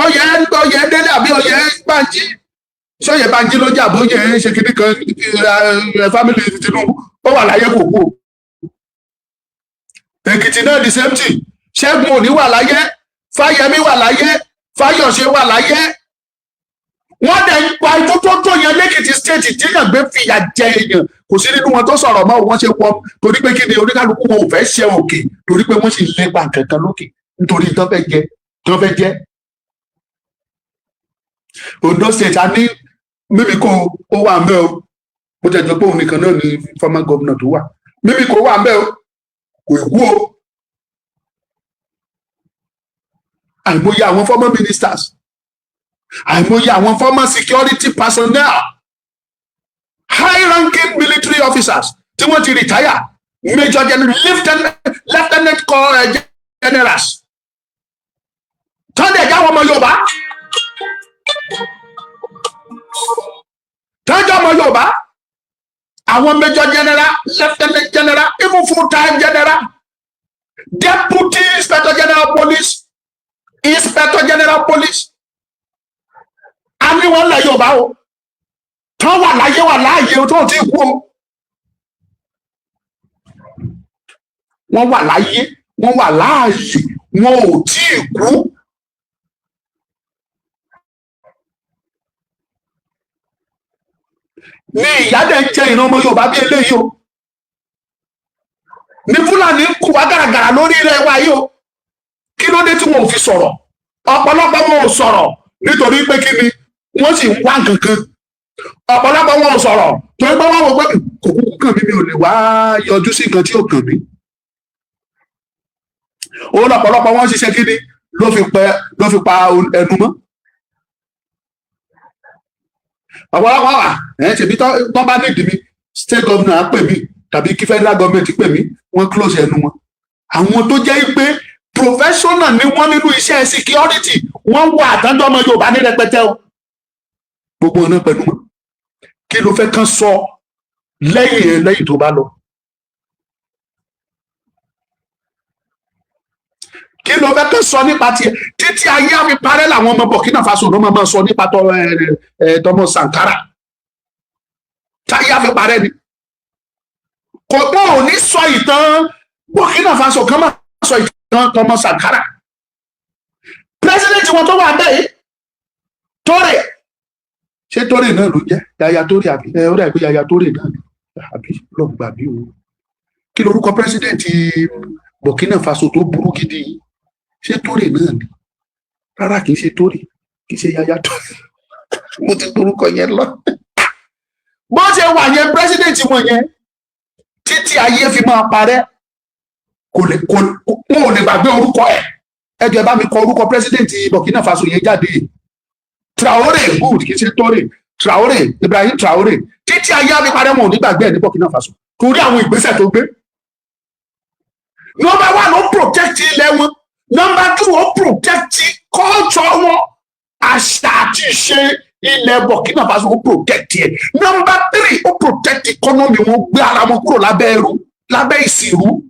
oyè délé àbí oyè Bánjí sọyẹ Bánjí ló jà bóyè ṣe kìíní kan family Tinubu ó wà láyé kò kú o. Èkìtì náà the same thing Ṣẹ́gun Òní wà láyé Fáyẹmí wà láyé Fáyọ̀ṣe wà láyé wọ́n dẹ̀ ń pa ikú tó yẹn lẹ́kìtì state tí kàn gbé fìyà jẹ èèyàn kò sí nínú wọn tó sọ̀rọ̀ mọ́ wọ́n ṣe pọ̀ torí pé kí ni oníkálukú wọn ò fẹ́ ṣe òkè torí pé wọ́n sì lépa kankan lókè nítorí tán fẹ́ jẹ. Ondo state a ní Mímíkò ó wà ńbẹ̀ o mo tẹ̀ jọ pé òun nìkan náà ni former governor tó wà Mímíkò wà ńbẹ̀ o kò kú o. Àìmọye àwọn former ministers àìmọye àwọn former security personnel high ranking military officers tí wọ́n ti retire major general lieutenant generals tọ́ndẹ̀ jáwọ́ ọmọ Yorùbá tọ́jọ́ ọmọ Yorùbá àwọn major general lieutenant general even full time general deputy inspector general police inspector general police a ní wọn lẹ Yorùbá o tán wà láyé wà láàyè o tó ti kú o wọn wà láyé wọn wà láàyè wọn ò tí ì kú. ní ìyá dẹ̀ ń jẹ ìran ọmọ Yorùbá bí eléyìí o ní Fúlàní ń kú wá gàràgàrà lórí ilẹ̀ wa yìí o kí ló dé tí wọn ò fi sọ̀rọ̀ ọ̀pọ̀lọpọ̀ wọn ò sọ̀rọ̀ nítorí pé kí ni wọ́n sì ń wá kankan ọ̀pọ̀lọpọ̀ wọn ò sọ̀rọ̀ torí pé wọ́n wò pé kò kúkú kàn mí mi ò lè wá yọjú sí nǹkan tí ò kàn mí. òun ọ̀pọ̀lọpọ̀ wọn ṣiṣẹ́ kí ni ló fi pa ẹnu mọ́. ọ̀pọ̀lọpọ̀ wà ṣèbí tó bá nídìí mi state governor á pè mí tàbí kí federal government pè mí wọ́n close ẹnu wọn. àwọn tó jẹ́ pé professional ni wọ́n nínú iṣẹ́ security wọ́n wà àtàndọ́ ọmọ Yorùbá ní rẹpẹtẹ o gbogbo ọ̀nà pẹ̀lú wọn kí ló fẹ́ kán sọ lẹ́yìn tó bá lọ kí ló fẹ́ kán sọ nípa tiẹ̀ títí ayé àfi parẹ́ làwọn ọmọ Burkina Faso ló máa sọ nípa Thomas Sankara táyé àfi parẹ́ ni kò tó ò ní sọ ìtàn Burkina Faso kan máa sọ ìtàn Thomas Sankara president wọn tó wà bẹ́ẹ̀ Toure ṣé Toure náà ló jẹ́ Yaya Toure àbí ó dà pé Yaya Toure náà ni àbí lọ́gbà bí o kí lorúkọ president Burkina Faso tó burú gidi ṣé Toure náà ni rárá kì í ṣe Toure kì í ṣe Yaya Toure mo ti torúkọ yẹn lọ bó ṣe wà yẹn president wọn yẹn títí ayé fi máa parẹ́ wọn ò lè gbàgbé orúkọ ẹ̀. Ẹjọ́ ẹ bá mi kọ orúkọ president Burkina Faso yẹn jáde. Traoré good kì í ṣe Torí, Traoré, Ibrahim Traoré, títí ayé àbí parẹ́ wọn ò ní gbàgbé ẹ̀ ní Burkina Faso torí àwọn ìgbésẹ̀ tó gbé. Number one, ó protect ilẹ̀ wọn. Number two, ó protect culture wọn. Àṣà àti ìṣe ilẹ̀ Burkina Faso ó protect ẹ̀. Number three, ó protect economy wọn, gbé ara wọn kúrò lábẹ́ ẹrú, lábẹ́ ìsìnrú.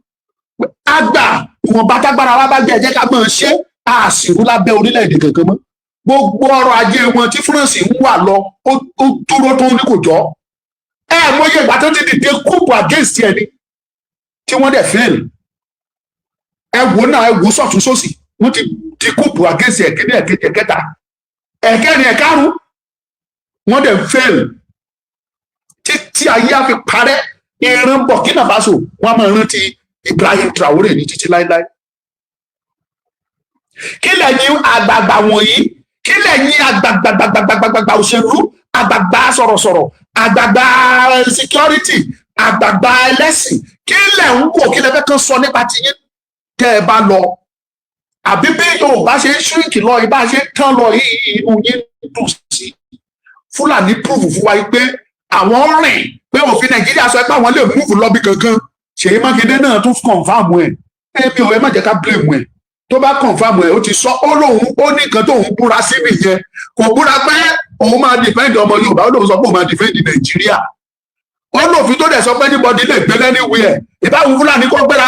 Àgbà wọn bá tágbára wa bá gbé ẹ̀jẹ̀ ká mọ̀ ṣe àsìnrú lábẹ́ orílẹ̀-èdè kankan mọ́. Gbogbo ọrọ̀ ajé wọn tí France ń wà lọ ó dúró tó ní kò jọ. Mọyé ìgbà tó ti dìde coup against ẹni tí wọ́n dẹ̀ fail. Ẹ wò náà, ẹ wò sọ̀tún sósì, wọ́n ti di coup against ẹ̀kíní ẹ̀kejì ẹ̀kẹta ẹ̀kẹrin ẹ̀karùn wọ́n dẹ̀ fail. Títí ayé á fi parẹ́ ìran Burkina Faso wọ́n máa rántí Ibrahim Traoré ní títí láíláí. Kí lẹ́yìn àgbààgbà wọ̀nyí, kí lẹ́yìn àgbààgbà òṣèlú, àgbààgbà sọ̀rọ̀sọ̀rọ̀, àgbààgbà security, àgbààgbà ẹlẹ́sìn, kí lẹ̀ ń wò, kí lẹ fẹ́ kàn sọ nípa tiyín tẹ́ ẹ bá lọ? Àbí bí Yorùbá ṣe ń ṣíríkì lọ, ìbá ṣe ń tán lọ yìí, inú yín dùn sí. Fúlàní prove fún wa pé àwọn rìn pé òfin Nàìjíríà sọ pé àwọn lè múùfù lọ́bì kankan. Ṣèyí Mákindé náà tún confam ẹ̀. Ẹbí ò ẹ má jẹ́ ká blame ẹ̀. Tó bá confam ẹ̀, ó ti sọ, ó lóun ó ní nǹkan tóun búra sí nìyẹn. Kò búra pé òun máa defend ọmọ Yorùbá, ó lóun sọ pé òun máa defend Nàìjíríà. Ó lófin tó dẹ̀ sọ pé anybody lè gbé anywhere. Ìbáwo Fúlàní kó gbéra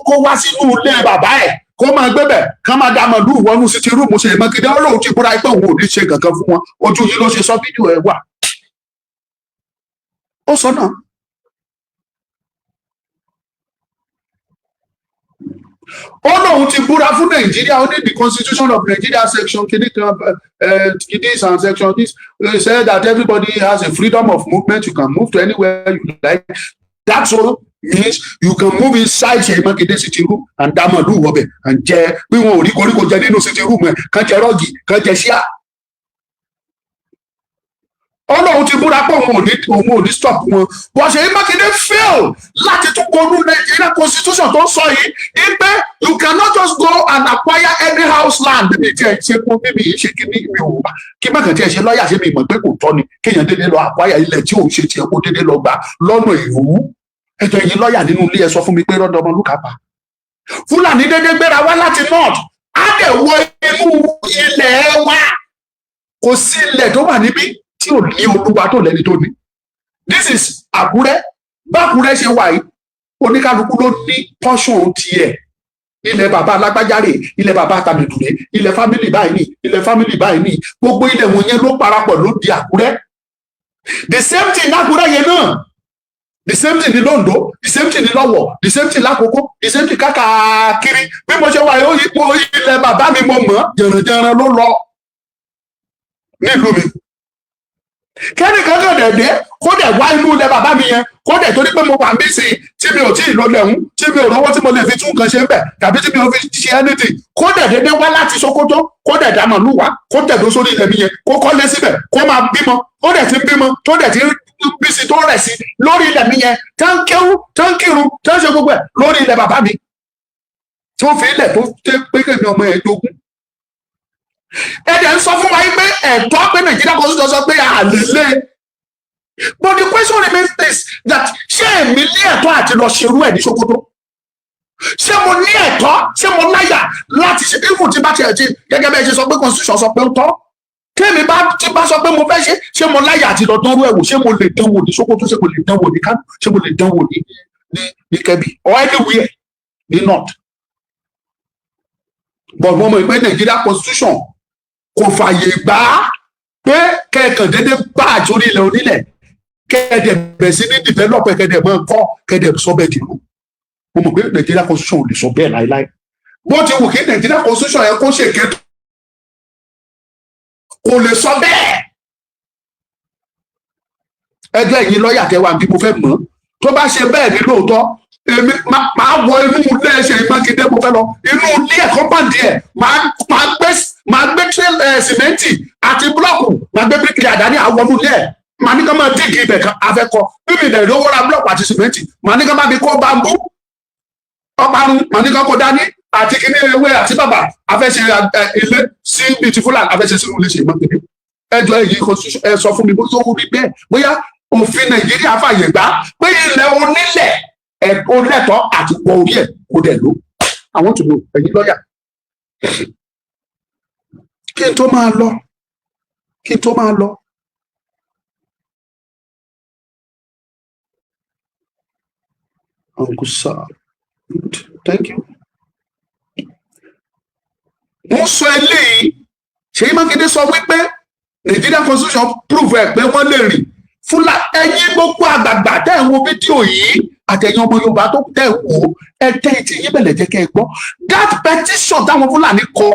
kó wá sínú ilé bàbá ẹ̀ kó máa gbébẹ̀ ká máa dá màlúù wọnú sítì rúùmù. Ṣèyí Mákindé ó lóun ti búra pé òun ò ní ṣe kankan fún wọn. Ojú yìí ló ṣe sọ fídíò ẹ̀ wà. Ó sọ náà. Ó lóun ti búra fún Nàìjíríà, ó ní the constitution of Nigeria section this and section this say that everybody has a freedom of movement. You can move to anywhere you like. That's all means you can move inside Ṣèyí Mákindé sitting room and dá màlúù wọbẹ̀ and jẹ bí wọn ò rí koríko jẹ nínú sitting room ẹ̀ kàn jẹ rọ́ọ̀gì kàn jẹ ṣíà. Ó lóun ti búra pé òun ò ní stop wọn. Wọ́n Ṣèyí Mákindé fail láti tún wọnú Nigeria constitution tó sọ yìí ní pé you cannot just go and acquire any house land. Bíbí tí ẹ ṣe kún bíbí yìí ṣe kí ní mi ò wá kí má kàn tí ẹ ṣe lọ́ọ̀yà ṣe mi mọ̀ pé kò tọ́ ni kéèyàn dédé lọ acquire ilẹ̀ tí òun ṣe tiẹ̀ kó dédé lọ gbà lọ́nà ìrú. Ẹjọ́ yìí lọ́ọ̀yà nínú ilé ẹ sọ fún mi pé rọ́dọ̀ ọmọ lùkà pa. Fúlàní dédé gbéra wá láti north á dẹ̀ wọ inú ilẹ̀ wa. Kò sí ilẹ̀ tó wà níbí tí ò ní olúwa tó lẹ́ni tó ní. This is Àkúrẹ́. Bákúrẹ́ ṣe wà yìí, oníkálukú ló ní portion tiẹ̀. Ilẹ̀ bàbá alágbájáre, ilẹ̀ bàbá àtàmìdùrẹ́, ilẹ̀ family báyìí ní, ilẹ̀ family báyìí ní. Gbogbo ilẹ̀ wọ̀nyẹn ló parapọ̀ ló di Àkúrẹ́. The same thing lákúrẹ́ yẹn náà. The same thing ní Lóńdó, the same thing ní Lọ́wọ̀, the same thing lákòókò, the same thing káàkiri. Bí mo ṣe wà yìí, ó yípo ilẹ̀ bàbá mi mo mọ̀, jẹ̀rẹ̀jẹ̀rẹ̀ ló lọ nílùú mi. Kẹ́ni kankan dẹ̀dẹ̀ kó dẹ̀ wá inú ilẹ̀ bàbá mi yẹn kó dẹ̀ torí pé mo wà nísìnyí tí mi ò tí ì lọ lẹ́hún tí mi ò rówó tí mo lè fi tún nǹkan ṣe ń bẹ̀ tàbí tí mi ò fi ṣe anything kó dẹ̀ dédé wá láti Sókótó kó dẹ̀ dá màlúù wá kó dẹ̀ dó sórí ilẹ̀ mi yẹn kó kọ́lé síbẹ̀ kó máa bímọ ó dẹ̀ ti bímọ tó dẹ̀ ti bí sí tó rẹ̀ sí lórí ilẹ̀ mi yẹn tán kéwú tán kírun tán ṣe gbogbo ẹ̀ lórí ilẹ̀ bàbá mi tó fi ilẹ̀ tó pé kémi ọmọ ẹ̀ jogún. Ẹ̀dẹ̀ ń sọ fún wa pé ẹ̀tọ́ pé Nàìjíríà constitution sọ pé àlélẹ́. But the question remains this that ṣé èmi ní ẹ̀tọ́ àti lọ ṣerú ẹ̀ ní Sókótó? Ṣé mo ní ẹ̀tọ́? Ṣé mo láyà láti ṣe even tí bá tiẹ̀ ti gẹ́gẹ́ bẹ́ẹ̀ ṣe sọ pé constitution sọ pé ó tọ́? Kémi bá sọ pé mo fẹ́ ṣé mo láyà àti lọ dánwó ẹ̀wò? Ṣé mo lè dánwò ní Sókótó? Ṣé mo lè dánwò ní Kánò? Ṣé mo lè dánwò ní Kẹ́bì or anywhere ní North? But mo mọ̀ pé Nàìjíríà constitution kò fààyè gbà á pé kẹ̀kàn dédé bá àjórí ilẹ̀ onílẹ̀ kẹ̀dẹ̀ bẹ̀ sí ní develop kẹ̀dẹ̀ mọ́ kọ́ kẹ̀dẹ̀ sọ bẹ́ẹ̀ dìrú. Mo mọ̀ pé Nàìjíríà constitution ò lè sọ bẹ́ẹ̀ láíláí. Bó ti wù kí Nàìjíríà constitution yẹn kó ṣèké kò lè sọ bẹ́ẹ̀. Ẹgbẹ́ yìí lọ́ọ̀yà tẹ́wàá bí mo fẹ́ mọ̀ tó bá ṣe bẹ́ẹ̀ ní lóòótọ́ èmi máa wọ inú ilé Ṣèyí Mákindé mo fẹ́ lọ inú ilé ẹ̀kọ́ pàdé ẹ̀ máa gbé sìmẹ́ǹtì àti búlọ́ọ̀kù máa gbé bíríkì àdáni àwọn ọmọ ilé ẹ̀ máa ní ká máa dígì ibẹ̀ kan afẹ́kọ bíbí ilẹ̀ ìlówó ra búlọ́ọ̀kù àti sìmẹ́ǹtì máa ní ká máa fi kó bambú ọparun màníkan kò dání àti kíní ewé àti bàbà afẹsẹ ilé sí bíi ti Fúlàní afẹsẹ sínú ilé Ṣèyí Mákindé. ẹjọ èyí ẹ sọ fún mi bó tó rí bẹ́ẹ̀ bóyá òfin Nàìjíríà fàyè gbà pé ilẹ̀ onílẹ̀ ẹ̀kọ́ lẹ́tọ̀ọ́ àti pọ̀ orí ẹ̀ kó dẹ̀ ló. àwọn tó lò ẹ̀yin lọ́ọ̀yà. kí n tó máa lọ Uncle Sir, good, thank you. wọ́n sọ eléyìí Ṣèyí Mákindé sọ wípé Nigerian constitution prove ẹ̀ pé wọ́n lè rìn Fúlàní. ẹ̀yin gbogbo àgbààgbà tẹ́ ẹ̀ wo fídíò yìí àtẹ̀yìn ọmọ Yorùbá tó tẹ́ ẹ̀ wò ẹ̀ tẹ́ ẹ̀ tí yín bẹ̀lẹ̀ jẹ́ kẹ́ ẹ gbọ́ that petition táwọn Fúlàní kọ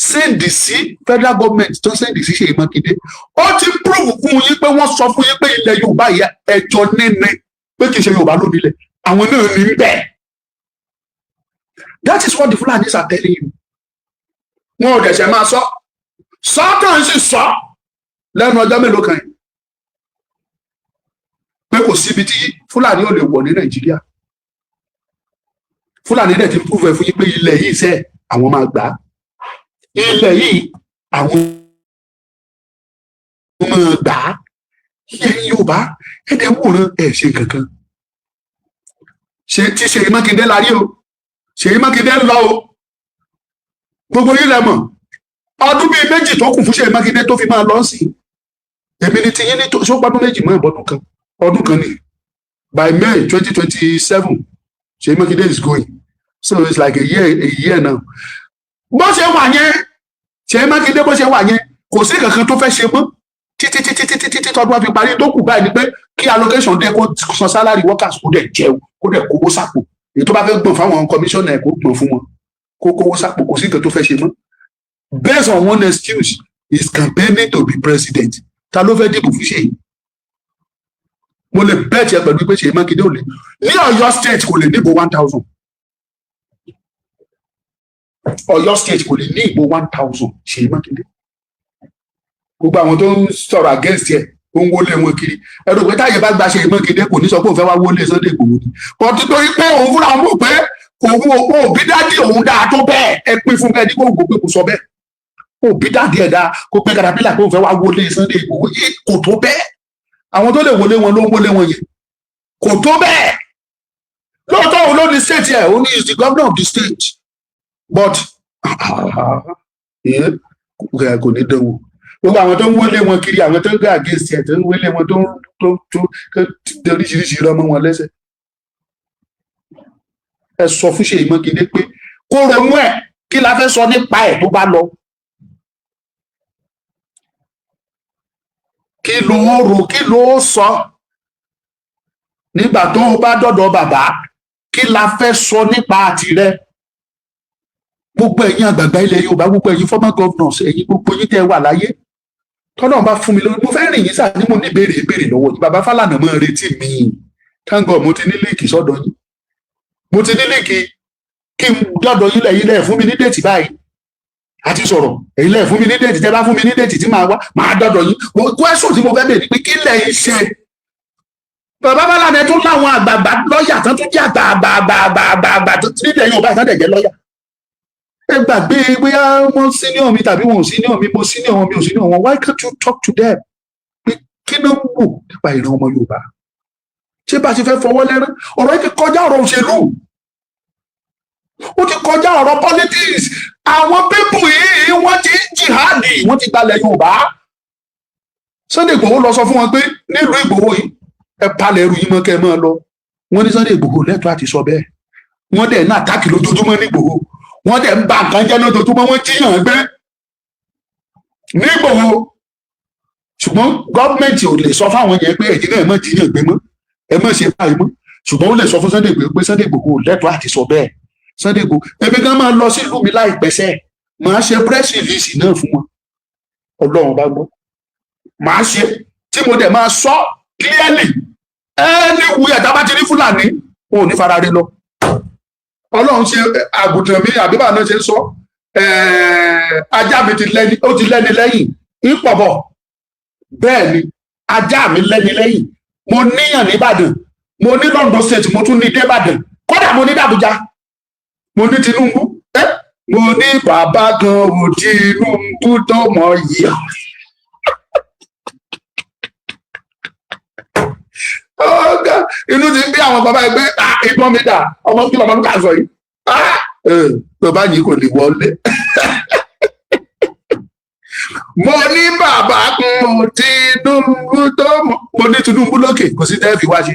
sẹ́ndì sí federal government tó sẹ́ndì sí Ṣèyí Mákindé ó ti prove fún yín pé wọ́n sọ fún yín pé ilẹ̀ Yorùbá yẹ ẹjọ́ nínú pé kì í ṣe Yorùbá ló nílẹ̀ àwọn náà ní bẹ́ẹ̀. That is what the Fulanis are telling you. wọn ò dẹ̀sẹ̀ máa sọ sọ́kàn sì sọ lẹ́nu ọjọ́ mélòó kan yìí pé kò síbi tí Fúlàní ò lè wọ̀ ní Nàìjíríà. Fúlàní dẹ̀ ti prove ẹ̀ fún yín pé ilẹ̀ yìí sẹ́ àwọn máa gbà á. ilẹ̀ yìí àwọn máa gbà á. ìyẹn Yorùbá ẹ̀dẹ̀ wòran ẹ̀ ṣe kankan. tí Ṣèyí Mákindé la rí o Ṣèyí Mákindé ń lọ o gbogbo yín lẹ mọ̀ ọdún bíi méjì tó kù fún Ṣèyí Mákindé tó fi máa lọ sí èmi ni tiyín ní sópàdún méjì mọ́ ìbọdún ọdún kan ni by May 2027 Ṣèyí Mákindé is going so it's like a year now. bó ṣe wà yẹn Ṣèyí Mákindé bó ṣe wà yẹn kò sí kankan tó fẹ́ ṣe mọ́ títí tọdún àfi parí tó kù báyìí ni pé kí allocation dẹ kó san salary workers kó dẹ̀ jẹun kó dẹ̀ kówó sápò èyí tó bá fẹ́ gbọ̀n fáwọn commissioner kó gbọ̀n fún wọn kó kówó sápò kò sí nǹkan tó fẹ́ ṣe mọ́. based on one excuse is campaigning to be president ta ló fẹ́ dìbò fún Ṣèyí. mo lè bẹ́ẹ̀ tiẹ̀ pẹ̀lú pé Ṣèyí Mákindé ò lè ní Ọ̀yọ́ state kò lè ní ìbò 1000 Ọ̀yọ́ state kò lè ní ìbò 1000 Ṣèyí Mákindé. gbogbo àwọn tó ń sọ̀rọ̀ against ẹ̀ ó ń wọlé wọn kiri ẹ̀rọ pé táyé bá gba Ṣèyí Mákindé kò ní sọ pé òun fẹ́ wá wọlé Sunday Igboho ni kọ́tù torí pé òun fúnra mọ̀ pé òun òbí dáàdì òun dáa tó bẹ́ẹ̀ ẹ pín fún ẹni kó gbogbo kò sọ bẹ́ẹ̀ òbí dáàdì ẹ̀ dáa kó pé katapila kó fẹ́ wá wọlé Sunday Igboho yìí kò tó bẹ́ẹ̀ àwọn tó lè wọlé wọn ló ń wọlé wọn yẹn kò tó bẹ́ẹ̀ lóòótọ́ òun ló ní state ẹ̀ òun is the governor of the state but kò ní dánwò gbogbo àwọn tó ń wọlé wọn kiri àwọn tó ń gbé against ẹ̀ tó ń wọlé wọn tó oríṣiríṣi lọ́mọ wọn lẹ́sẹ̀ ẹ sọ fún Ṣèyí Mákindé pé kó ronú ẹ̀ kí la fẹ́ sọ nípa ẹ̀ tó bá lọ kí ló sọ nígbà tó bá dọ̀dọ̀ bàbá kí la fẹ́ sọ nípa àtìrẹ gbogbo ẹ̀yin àgbààgbà ilẹ̀ Yorùbá gbogbo ẹ̀yin former governors ẹ̀yin gbogbo yín tẹ́ wà láyé tọ́lọ́run bá fún mi lórí mo fẹ́ rìn yín sáà ní mo ní ìbéèrè lọ́wọ́ yìí bàbá Fálànà mọ́ retí mi kángọ̀ mo ti ní líǹkì sọ́dọ̀ yín mo ti ní líǹkì kí n dọ́dọ̀ yín lẹ́yìn lẹ́ẹ̀ fún mi ní déètì báyìí àti sọ̀rọ̀ èyí lẹ́ẹ̀ fún mi ní déètì tẹ́ bá fún mi ní déètì tí máa wá máa dọ́dọ̀ yín question tí mo fẹ́ bèèrè pé kí lẹ́yìn ṣe bàbá Fálànà tó láwọn àgbààgbà lọ́ọ̀yà tán tó jẹ́ àgbààgbà tó nílẹ̀ Yorùbá ìtàn jẹ́ lọ́ọ̀yà ẹ gbàgbé bóyá wọ́n senior mi tàbí wọn ò senior mi mo senior wọn mi ò senior wọn why can't you talk to them pé kí ló ń wò nípa ìran ọmọ Yorùbá ṣé bá a ti fẹ́ fọwọ́ lẹ́rán ọ̀rọ̀ yìí ti kọjá ọ̀rọ̀ òṣèlú ó ti kọjá ọ̀rọ̀ politics àwọn pípù yìí wọ́n ti ń jihadi wọ́n ti gbalẹ̀ Yorùbá Sunday Igboho lọ sọ fún wọn pé nílùú Igboho yìí ẹ palẹ̀ ẹrù yìí mọ́ kẹ́ ẹ máa lọ wọ́n ní Sunday Igboho lẹ́tọ̀ọ́ àti sọ bẹ́ẹ̀ wọ́n dẹ̀ ní àtàkì lójoojúmọ́ ní Igboho wọ́n dẹ̀ ń ba nǹkan jẹ́ lójoojúmọ́ wọ́n jíyàn gbé ní Igboho ṣùgbọ́n gọ́ọ̀mẹ̀ntì ò lè sọ fáwọn yẹn pé ẹ̀yin náà ẹ má jíyàn gbé mọ́ ẹ má ṣe báyìí mọ́ ṣùgbọ́n ó lè sọ fún Sunday Igboho pé Sunday Igboho lẹ́tọ̀ọ́ àti sọ bẹ́ẹ̀ Sunday Igboho ẹbí kan máa lọ sí ìlú mi láìpẹ́ sẹ́ máa ṣe press release náà fún wọn Ọlọ́run bá gbọ́ máa ṣe tí mo dẹ̀ máa sọ clearly ẹni wúyà tá a bá ti rí Fúlàní wọn ò ní fara rí lọ Ọlọ́run ṣe àgùntàn mi àbíbà náà ṣe sọ ajá mi ó ti lẹ́ni lẹ́yìn ìpọ̀bọ̀ bẹ́ẹ̀ ni ajá mi lẹ́ni lẹ́yìn mo níyàn ní Ìbàdàn mo ní London State mo tún ní dé Ìbàdàn kódà mo ní d'Àbújá mo ní Tinubu mo ní bàbá kan ò Tinubu tọmọ yìí. Ọ̀gá inú ti bí àwọn bàbá ẹgbẹ́ ìbọn mi dà ọmọ kí lọmọ ká sọ yìí bàbá yìí kò lè wọlé. Mo ní bàbá kan ò Tinubu tọmọ mo ní Tinubu lókè kò sí tẹ́ fi wá ṣe.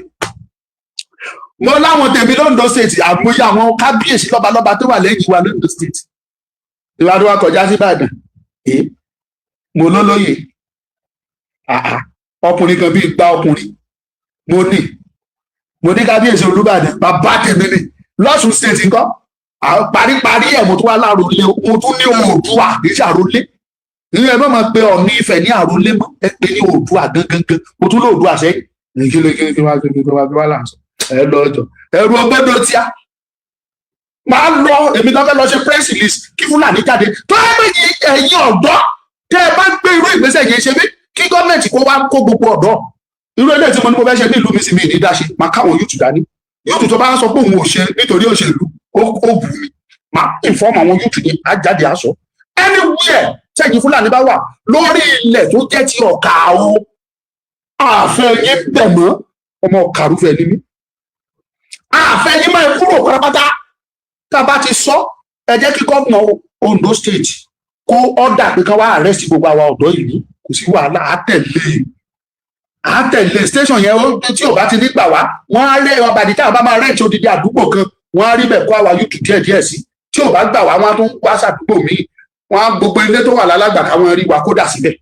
Mo láwọn tẹ̀mí lóńdó state àmúyẹ àwọn kábíyèsí lọ́balọ́ba tó wà lẹ́yìn wa lóńdó state ìwádìí wa kọjá sí Ìbàdàn mo lólóyè ọkùnrin kan bíi gba ọkùnrin mo ní kábíyèsí Olúbàdàn bàbá tèmi ni lọ́sùn state ńkọ́ paríparí ẹ̀ mo tún wá lárólé mo tún ní Oòduà kì í ṣe àrólé ìyẹn ẹ bá máa pe Ọọ̀ni Ifẹ̀ ní àrólé mọ́ ẹ pé ní Oòduà gangan mo tún lóòduà sẹ́yìn kí wá láǹsọ ẹ lọ́jọ́ ẹrù ọgbẹ́dọ̀ tíá máa lọ èmi náà fẹ́ lọ ṣe press release kí Fúlàní jáde tó ẹ méjì ẹ̀yin ọ̀dọ́ tẹ́ ẹ bá gbé irú ìgbésẹ̀ yẹn ṣe bí kí gọ́ọ̀mẹ̀ntì kó wá kó gbogbo ọ̀dọ́ irú ilé tí mo ní mo fẹ́ ṣe ní ìlú mi sì mi ní dáṣe máa káwọn yúùtù dání yúùtù tó bá sọ pé òun ò ṣe nítorí òṣèlú ó bù mí máa inform àwọn yúùtù ní ajáde aṣọ anywhere tẹ́yìn Fúlàní bá wà lórí ilẹ̀ tó jẹ́ ti ọ̀kà o àfẹ́yìn bẹ̀ mọ́ ọmọ kàrúfẹ́ ní mí àfẹ́yìn máa kúrò pátápátá tá a bá ti sọ ẹ jẹ́ kí gómìnà Ondo state kó ọ̀dà pé kán wá arrest gbogbo àwa ọ̀dọ́ ìlú kò sí wàhálà àtẹ̀lé station yẹn tí ò bá ti nígbà wá wọ́n á rẹ́ ọba àdìtá àbá máa rẹ́ẹ̀tì odidi àdúgbò kan wọ́n á rí bẹ̀ kó àwa yúùtù díẹ̀díẹ̀ sí tí ò bá gbà wá wọ́n á tún wá sàdúgbò míì wọ́n á gbogbo ilé tó wà lálágbà káwọn rí wa kódà síbẹ̀